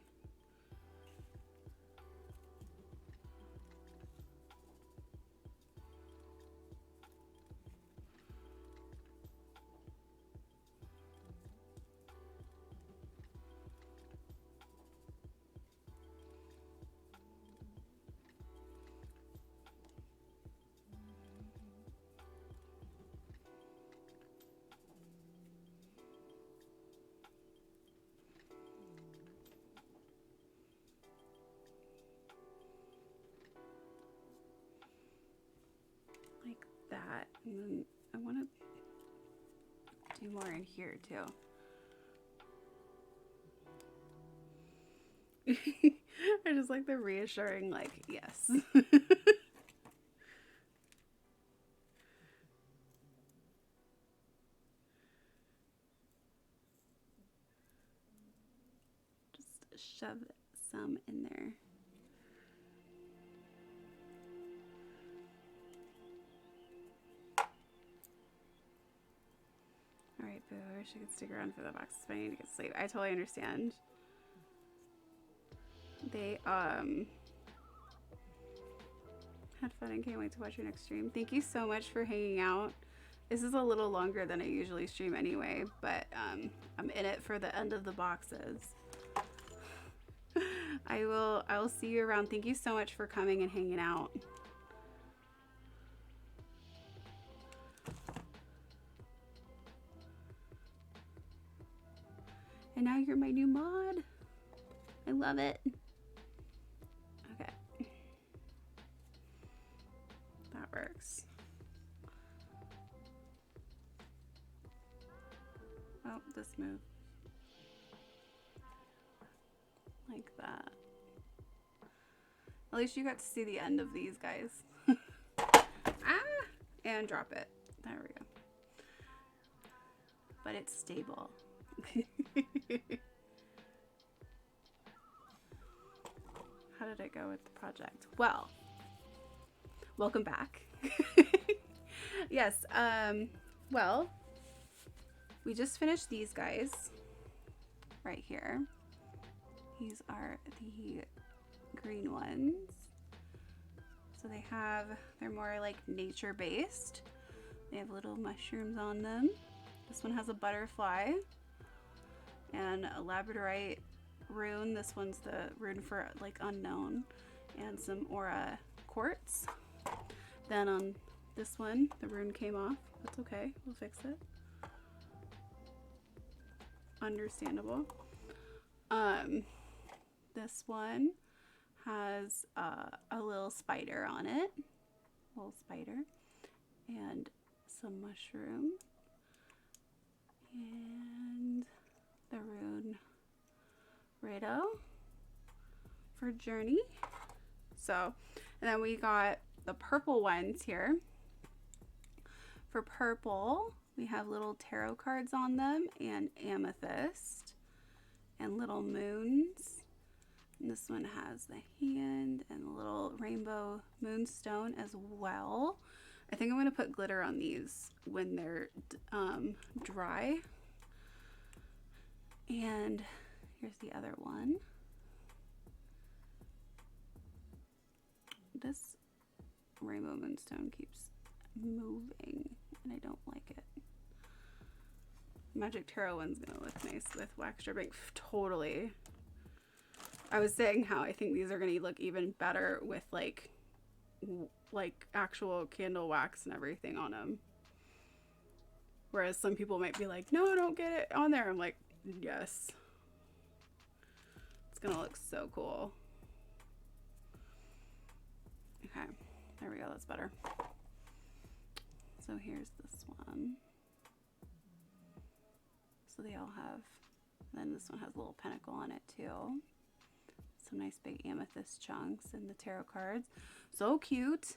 Like that, and then I want to do more in here too. I just like the reassuring, like, yes. Just shove some in there. Alright, boo, I wish I could stick around for the box, but I need to get sleep. I totally understand. They had fun and can't wait to watch your next stream. Thank you so much for hanging out. This is a little longer than I usually stream anyway, but I'm in it for the end of the boxes. I will see you around. Thank you so much for coming and hanging out. And now you're my new mod. I love it. Okay. That works. Oh, this move. Like that. At least you got to see the end of these guys. Ah! And drop it. There we go. But it's stable. How did it go with the project? Well, welcome back. Yes, well, we just finished these guys right here. These are the green ones. So they're more like nature based. They have little mushrooms on them. This one has a butterfly and a labradorite rune. This one's the rune for like unknown, and some aura quartz. Then on this one, the rune came off. That's okay, we'll fix it. Understandable. This one has a little spider on it, little spider, and some mushroom, and the rune Rado for Journey. So And then we got the purple ones here. For purple, we have little tarot cards on them and amethyst and little moons. And this one has the hand and the little rainbow moonstone as well. I think I'm going to put glitter on these when they're dry. And here's the other one. This rainbow moonstone keeps moving and I don't like it. Magic Tarot one's gonna look nice with wax stripping. Totally. I was saying how I think these are gonna look even better with like actual candle wax and everything on them. Whereas some people might be like, no, don't get it on there. I'm like, yes. It's gonna look so cool. Okay, there we go, that's better. So here's this one. So they all have, then this one has a little pentacle on it too. Some nice big amethyst chunks and the tarot cards. So cute.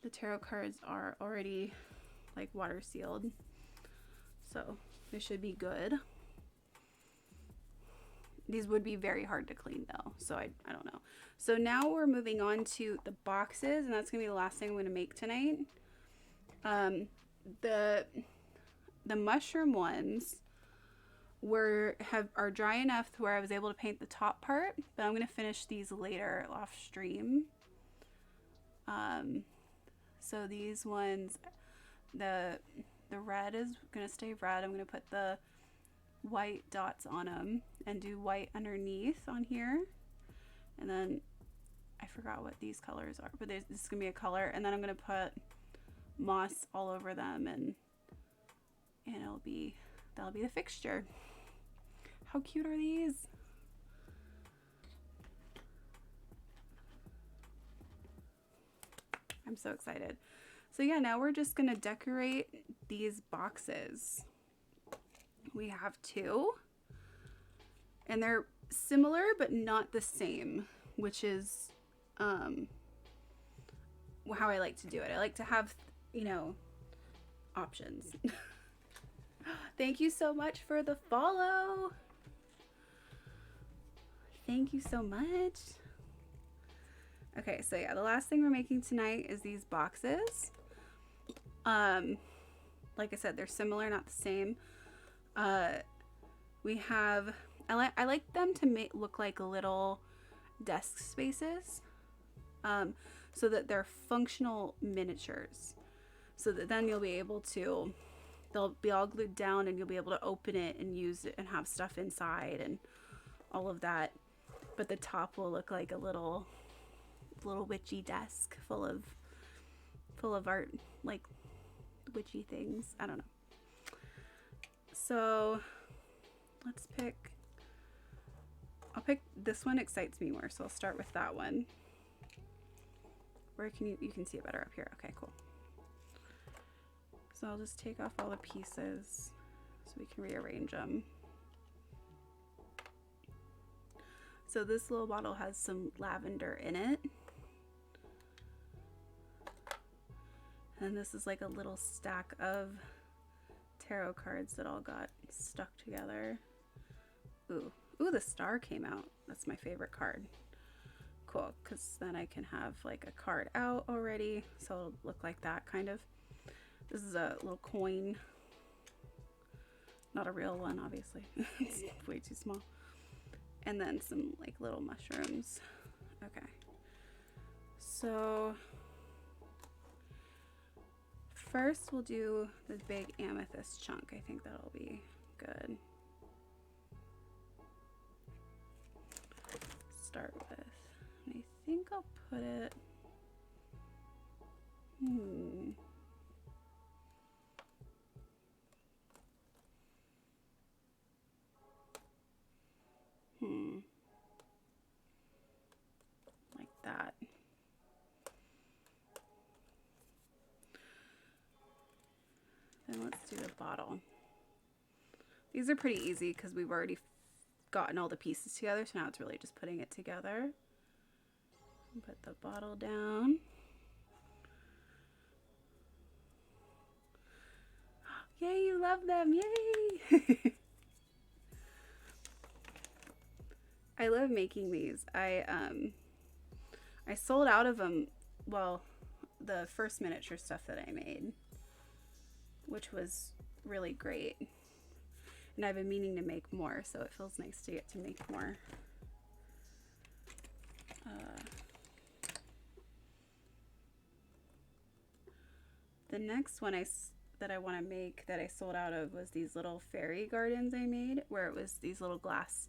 The tarot cards are already like water sealed, so they should be good. These would be very hard to clean though, so I don't know. So now we're moving on to the boxes, and that's gonna be the last thing I'm gonna make tonight. The mushroom ones are dry enough to where I was able to paint the top part, but I'm gonna finish these later off stream. So these ones, the red is gonna stay red. I'm gonna put the white dots on them and do white underneath on here, and then I forgot what these colors are, but this is gonna be a color, and then I'm gonna put moss all over them, and that'll be the fixture. How cute are these? I'm so excited. So yeah, now we're just gonna decorate these boxes. We have two, and they're similar but not the same, which is how I like to do it. I like to have, you know, options. Thank you so much for the follow. Thank you so much. Okay, so yeah, the last thing we're making tonight is these boxes. Like I said, they're similar, not the same. We have, I like them to look like little desk spaces, so that they're functional miniatures, so that then you'll be able to, they'll be all glued down and you'll be able to open it and use it and have stuff inside and all of that. But the top will look like a little witchy desk full of art, like witchy things. I don't know. So let's pick, I'll pick this one. Excites me more, so I'll start with that one. Where can you can see it better up here. Okay, cool. So I'll just take off all the pieces so we can rearrange them. So this little bottle has some lavender in it. And this is like a little stack of tarot cards that all got stuck together. Ooh, the star came out. That's my favorite card. Cool, because then I can have like a card out already, so it'll look like that kind of. This is a little coin. Not a real one, obviously. It's way too small. And then some like little mushrooms. Okay. So first we'll do the big amethyst chunk. I think that'll be good. Start with, and I think I'll put it, like that. Then let's do the bottle. These are pretty easy because we've already gotten all the pieces together, so now it's really just putting it together. Put the bottle down. Yay, you love them. Yay. I love making these. I sold out of them, well, the first miniature stuff that I made, which was really great. And I've been meaning to make more, so it feels nice to get to make more. The next one that I want to make that I sold out of was these little fairy gardens I made, where it was these little glass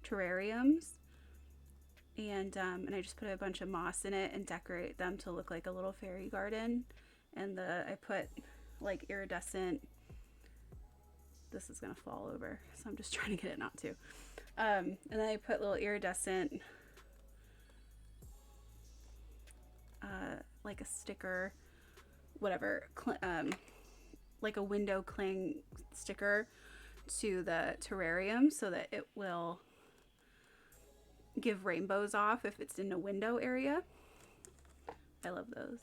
terrariums. And I just put a bunch of moss in it and decorate them to look like a little fairy garden. And I put like iridescent, this is gonna fall over, so I'm just trying to get it not to. And then I put little iridescent, like a sticker, whatever, like a window cling sticker to the terrarium so that it will give rainbows off if it's in a window area. I love those.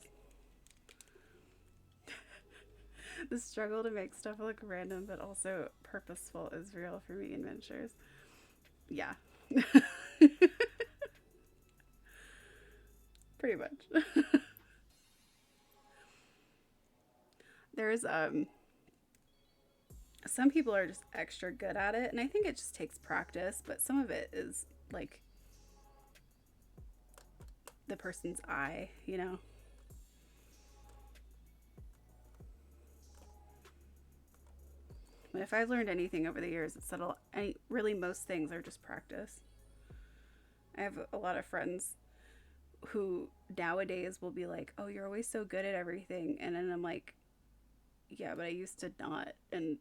The struggle to make stuff look random but also purposeful is real for me in miniatures. Yeah. Pretty much. There's some people are just extra good at it, and I think it just takes practice, but some of it is like the person's eye, you know. But if I've learned anything over the years, it's that really most things are just practice. I have a lot of friends who nowadays will be like, oh, you're always so good at everything, and then I'm like, yeah, but I used to not. And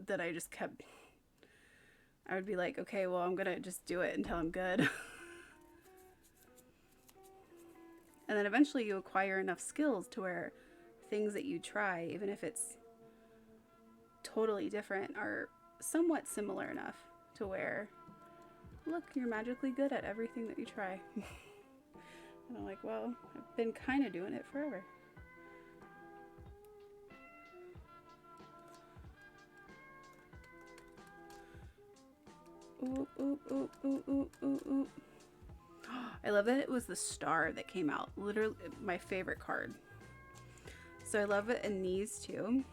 that I just kept, I would be like, okay, well, I'm gonna just do it until I'm good. And then eventually you acquire enough skills to where things that you try, even if it's totally different, are somewhat similar enough to where, look, you're magically good at everything that you try. And I'm like, well, I've been kind of doing it forever. Ooh, ooh, ooh, ooh, ooh, ooh, ooh. I love that it was the star that came out. Literally my favorite card. So I love it in these two.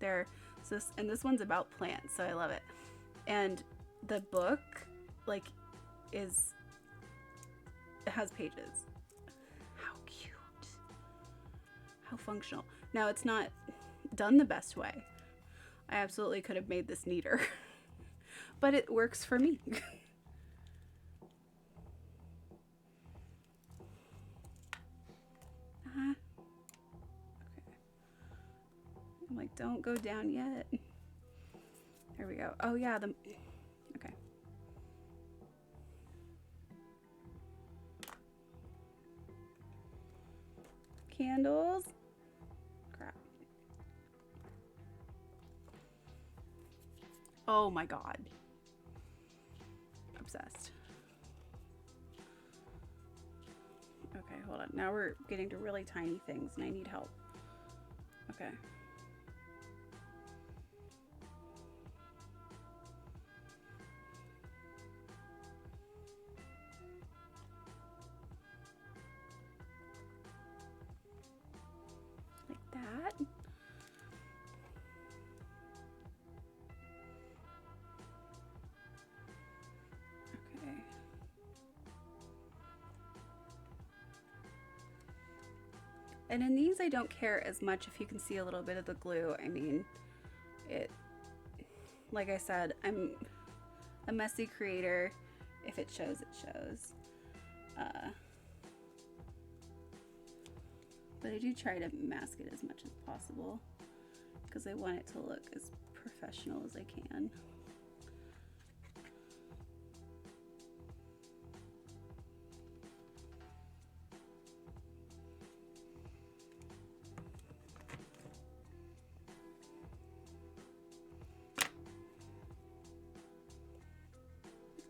And this one's about plants, so I love it. And the book, like, it has pages. How cute. How functional. Now, it's not done the best way. I absolutely could have made this neater. But it works for me. Okay. I'm like, don't go down yet. There we go. Oh yeah, okay. Candles. Crap. Oh my god. Obsessed. Okay, hold on. Now we're getting to really tiny things and I need help. Okay. Like that. Okay. And in these, I don't care as much if you can see a little bit of the glue. I mean, like I said, I'm a messy creator. If it shows, it shows. But I do try to mask it as much as possible because I want it to look as professional as I can.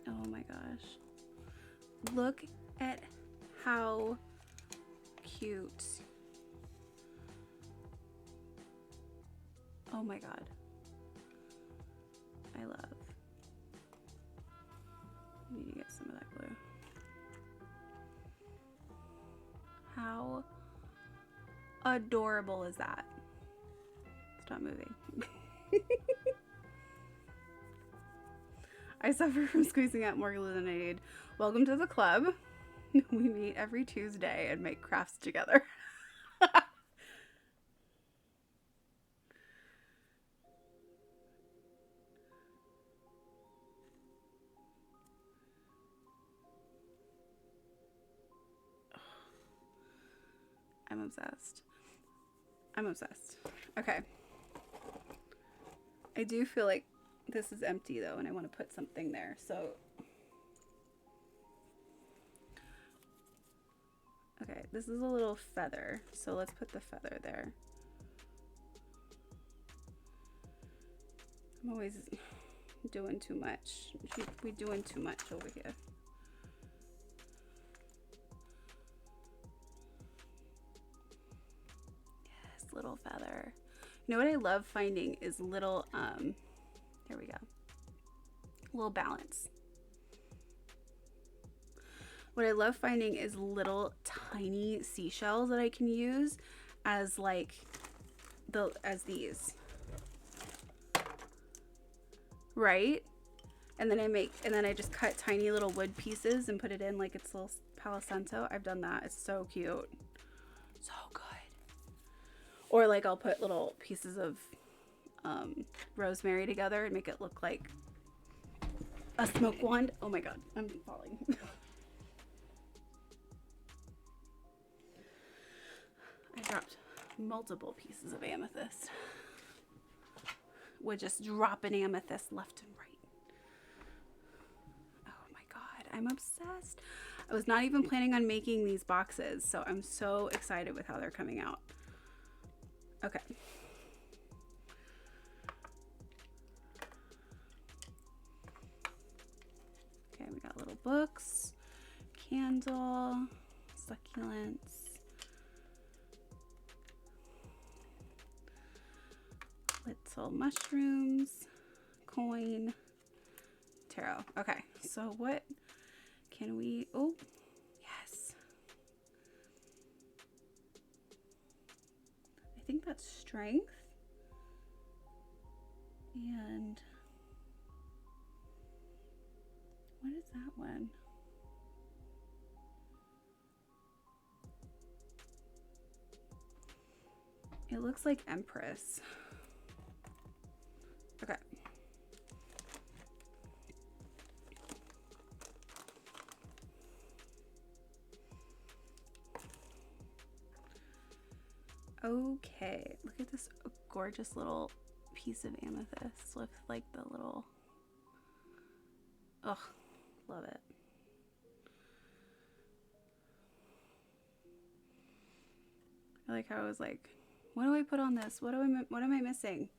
Oh my gosh. Look at How cute. Oh my god. I love. I need to get some of that glue. How adorable is that? Stop moving. I suffer from squeezing out more glue than I need. Welcome to the club. We meet every Tuesday and make crafts together. I'm obsessed. I'm obsessed. Okay. I do feel like this is empty though, and I want to put something there. So, okay, this is a little feather. So let's put the feather there. I'm always doing too much. We doing too much over here. Yes, little feather. You know what I love finding is little, there we go. Little balance. What I love finding is little tiny seashells that I can use as like as these. Right? And then I just cut tiny little wood pieces and put it in like it's a little Palo Santo. I've done that. It's so cute. So good. Or like I'll put little pieces of rosemary together and make it look like a smoke wand. Oh my god, I'm falling. I dropped multiple pieces of amethyst. We're just dropping amethyst left and right. Oh my god, I'm obsessed. I was not even planning on making these boxes, so I'm so excited with how they're coming out. Okay. Okay, we got little books, candle, succulents, little mushrooms, coin, tarot. Okay, so what can we, oh, yes. I think that's strength. And what is that one? It looks like Empress. Okay. Okay, look at this gorgeous little piece of amethyst with like the little, oh, love it. I like how I was like, what do I put on this? What am I missing?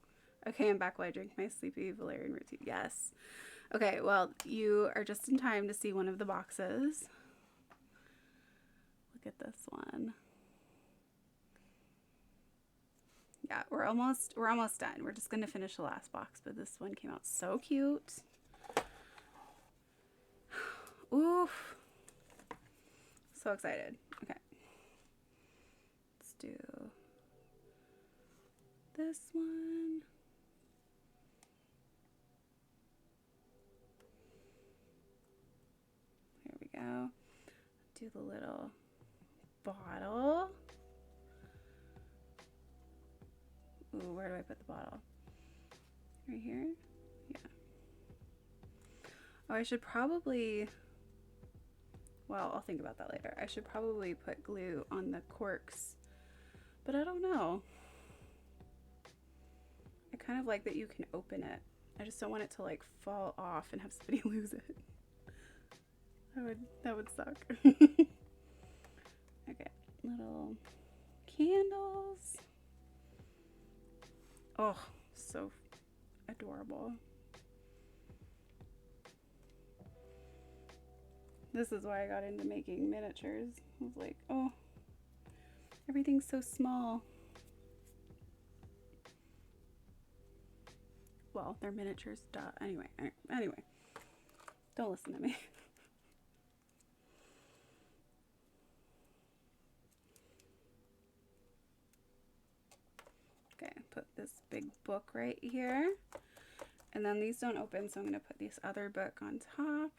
Okay, I'm back while I drink my sleepy valerian root tea. Yes. Okay, well, you are just in time to see one of the boxes. Look at this one. Yeah, we're almost done. We're just gonna finish the last box, but this one came out so cute. Oof. So excited. Okay. Let's do this one. Here we go. Do the little bottle. Ooh, where do I put the bottle? Right here? Yeah. Oh, I should probably, well, I'll think about that later. I should probably put glue on the corks, but I don't know. I kind of like that you can open it. I just don't want it to like fall off and have somebody lose it. That would suck. Okay, little candles. Oh, so adorable. This is why I got into making miniatures. I was like, oh, everything's so small. Well, they're miniatures, duh. Anyway, don't listen to me. Okay, put this big book right here. And then these don't open, so I'm going to put this other book on top.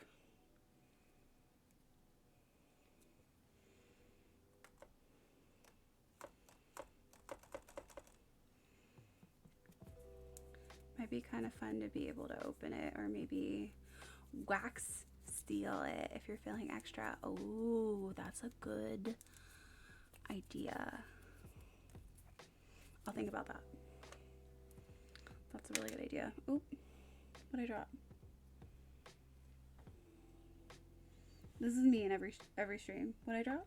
Might be kind of fun to be able to open it, or maybe wax seal it if you're feeling extra. Oh, that's a good idea. I'll think about that. That's a really good idea. Oop, what did I drop? This is me in every stream. What did I drop?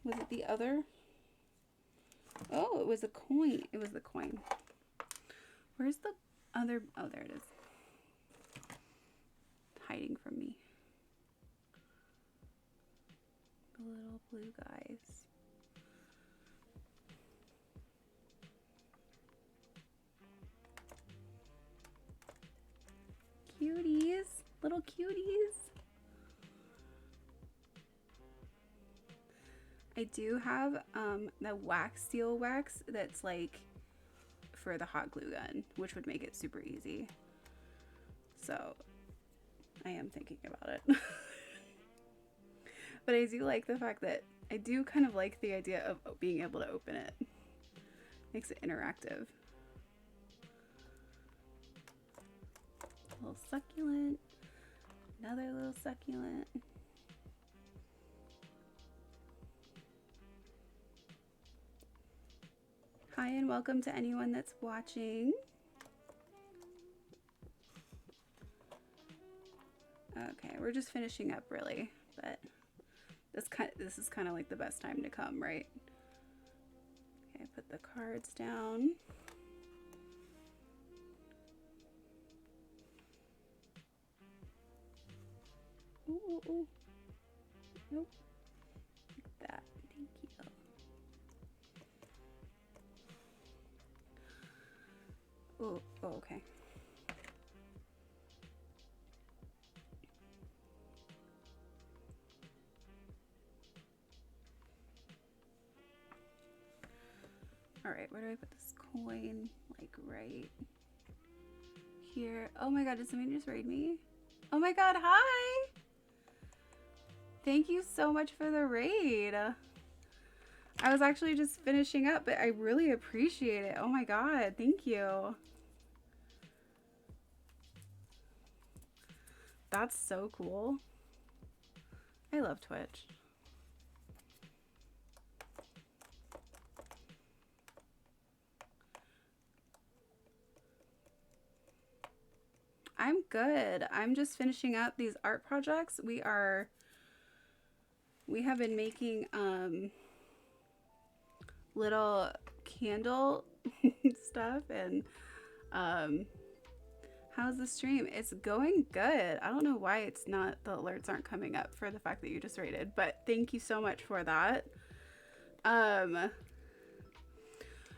Was it the other? Oh, it was a coin. It was the coin. Where's the other? Oh, there it is. Hiding from me. The little blue guys. Cuties. Little cuties. I do have the wax seal wax that's like for the hot glue gun, which would make it super easy. So I am thinking about it. But I do like the fact that I do kind of like the idea of being able to open it. Makes it interactive. A little succulent. Another little succulent. Hi and welcome to anyone that's watching. Okay, we're just finishing up really, but this is kind of like the best time to come, right? Okay, put the cards down. Ooh, ooh, ooh. Nope. Like that. Thank you. Oh, okay. All right, where do I put this coin? Like right here. Oh my god, did somebody just raid me? Oh my god, hi! Thank you so much for the raid. I was actually just finishing up, but I really appreciate it. Oh my god, thank you. That's so cool. I love Twitch. I'm good. I'm just finishing up these art projects. We have been making little candle stuff, and how's the stream? It's going good. I don't know why it's not, the alerts aren't coming up for the fact that you just rated, but thank you so much for that.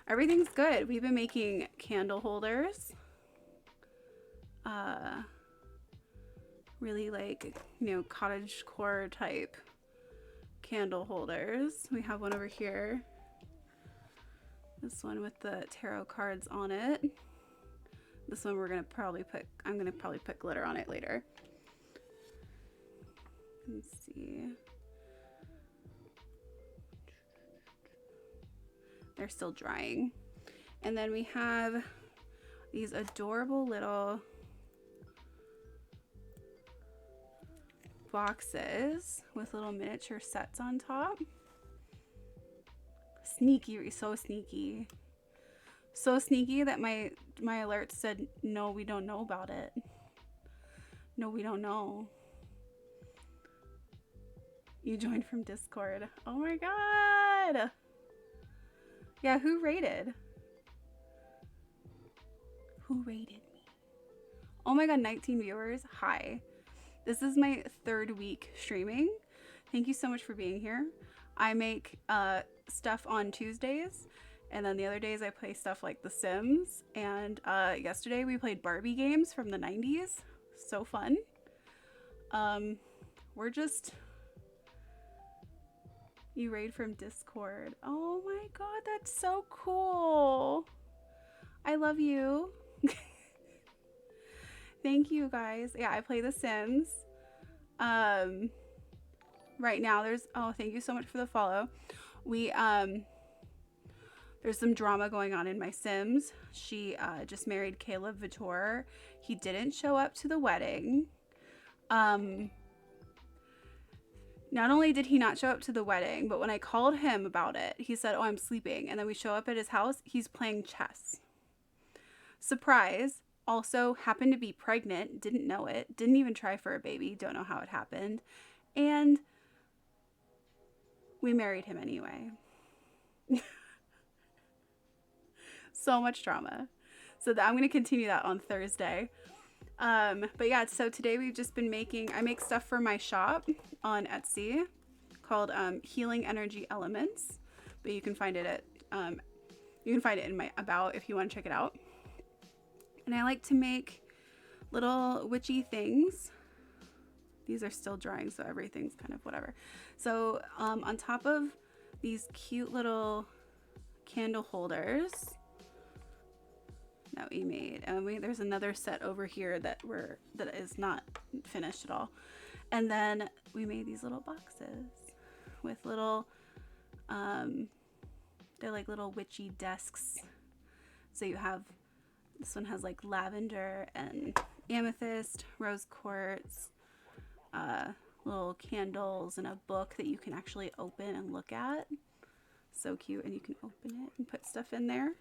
Everything's good. We've been making candle holders. Really like, you know, cottagecore type candle holders. We have one over here. This one with the tarot cards on it. This one I'm gonna probably put glitter on it later. Let's see. They're still drying. And then we have these adorable little boxes with little miniature sets on top. Sneaky, so sneaky. So sneaky that my alert said, no, we don't know about it. No, we don't know. You joined from Discord. Oh my god. Yeah, who rated? Who rated me? Oh my god, 19 viewers. Hi. This is my 3rd week streaming. Thank you so much for being here. I make stuff on Tuesdays, and then the other days I play stuff like The Sims. And yesterday we played Barbie games from the 90s. So fun. We're just... You raid from Discord. Oh my god, that's so cool. I love you. Thank you guys. Yeah, I play The Sims. Right now there's, oh, thank you so much for the follow. We there's some drama going on in my Sims. She just married Caleb Vitor. He didn't show up to the wedding. Not only did he not show up to the wedding, but when I called him about it, he said, oh, I'm sleeping. And then we show up at his house. He's playing chess. Surprise. Also happened to be pregnant. Didn't know it. Didn't even try for a baby. Don't know how it happened. And we married him anyway. So much drama. So I'm going to continue that on Thursday. But yeah, so today we've just been I make stuff for my shop on Etsy called Healing Energy Elements, but you can find it at in my about if you want to check it out. And I like to make little witchy things. These are still drying, so everything's kind of whatever. So on top of these cute little candle holders that we made, and there's another set over here that is not finished at all. And then we made these little boxes with little they're like little witchy desks. So you have, this one has like lavender and amethyst, rose quartz, little candles, and a book that you can actually open and look at. So cute. And you can open it and put stuff in there.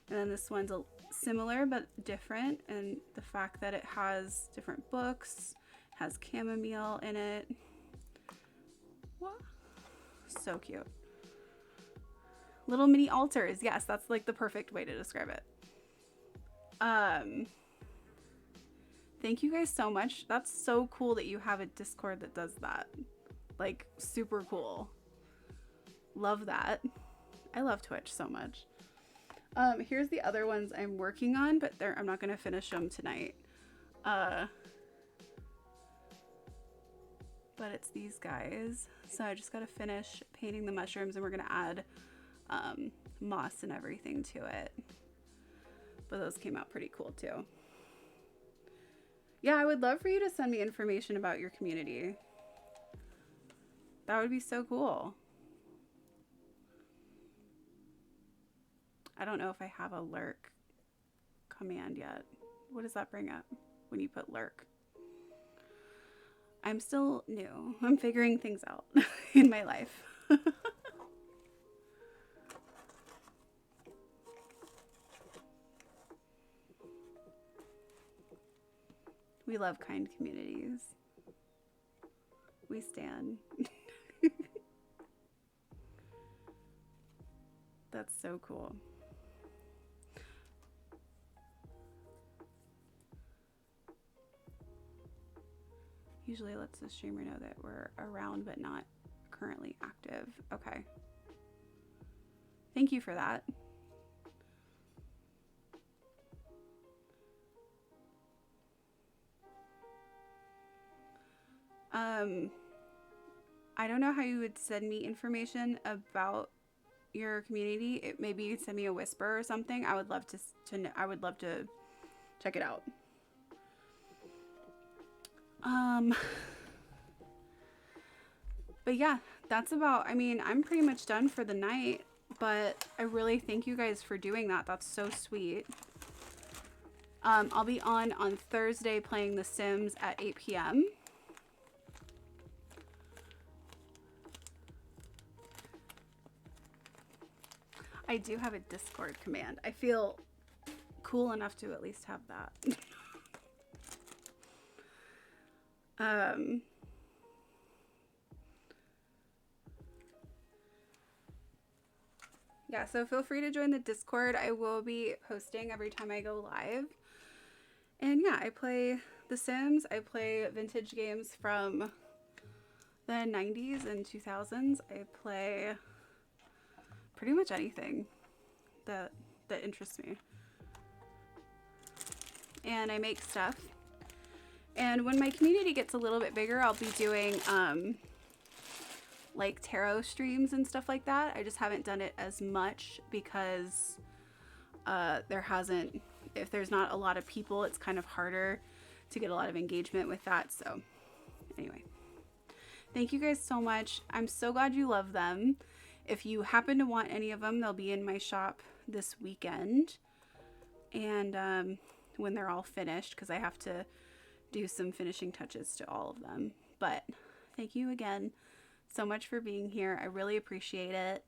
And then this one's similar but different, and the fact that it has different books, has chamomile in it. What? So cute. Little mini altars. Yes, that's like the perfect way to describe it. Thank you guys so much. That's so cool that you have a Discord that does that. Like, super cool. Love that. I love Twitch so much. Here's the other ones I'm working on, but I'm not gonna finish them tonight. But it's these guys. So I just gotta finish painting the mushrooms, and we're gonna add moss and everything to it. But those came out pretty cool too. Yeah, I would love for you to send me information about your community. That would be so cool. I don't know if I have a lurk command yet. What does that bring up when you put lurk? I'm still new. I'm figuring things out in my life. We love kind communities. We stan. That's so cool. Usually lets the streamer know that we're around but not currently active. Okay. Thank you for that. I don't know how you would send me information about your community. Maybe you'd send me a whisper or something. I would love to know. I would love to check it out. But yeah, that's about, I mean, I'm pretty much done for the night, but I really thank you guys for doing that. That's so sweet. I'll be on Thursday playing The Sims at 8 p.m. I do have a Discord command. I feel cool enough to at least have that. Yeah, so feel free to join the Discord. I will be posting every time I go live. And yeah, I play The Sims. I play vintage games from the 90s and 2000s. I play pretty much anything that interests me. And I make stuff. And when my community gets a little bit bigger, I'll be doing like tarot streams and stuff like that. I just haven't done it as much because if there's not a lot of people, it's kind of harder to get a lot of engagement with that. So anyway, thank you guys so much. I'm so glad you love them. If you happen to want any of them, they'll be in my shop this weekend. And when they're all finished, because I have to do some finishing touches to all of them. But thank you again so much for being here. I really appreciate it.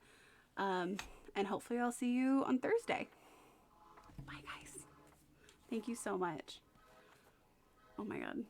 And hopefully I'll see you on Thursday. Bye, guys. Thank you so much. Oh my God.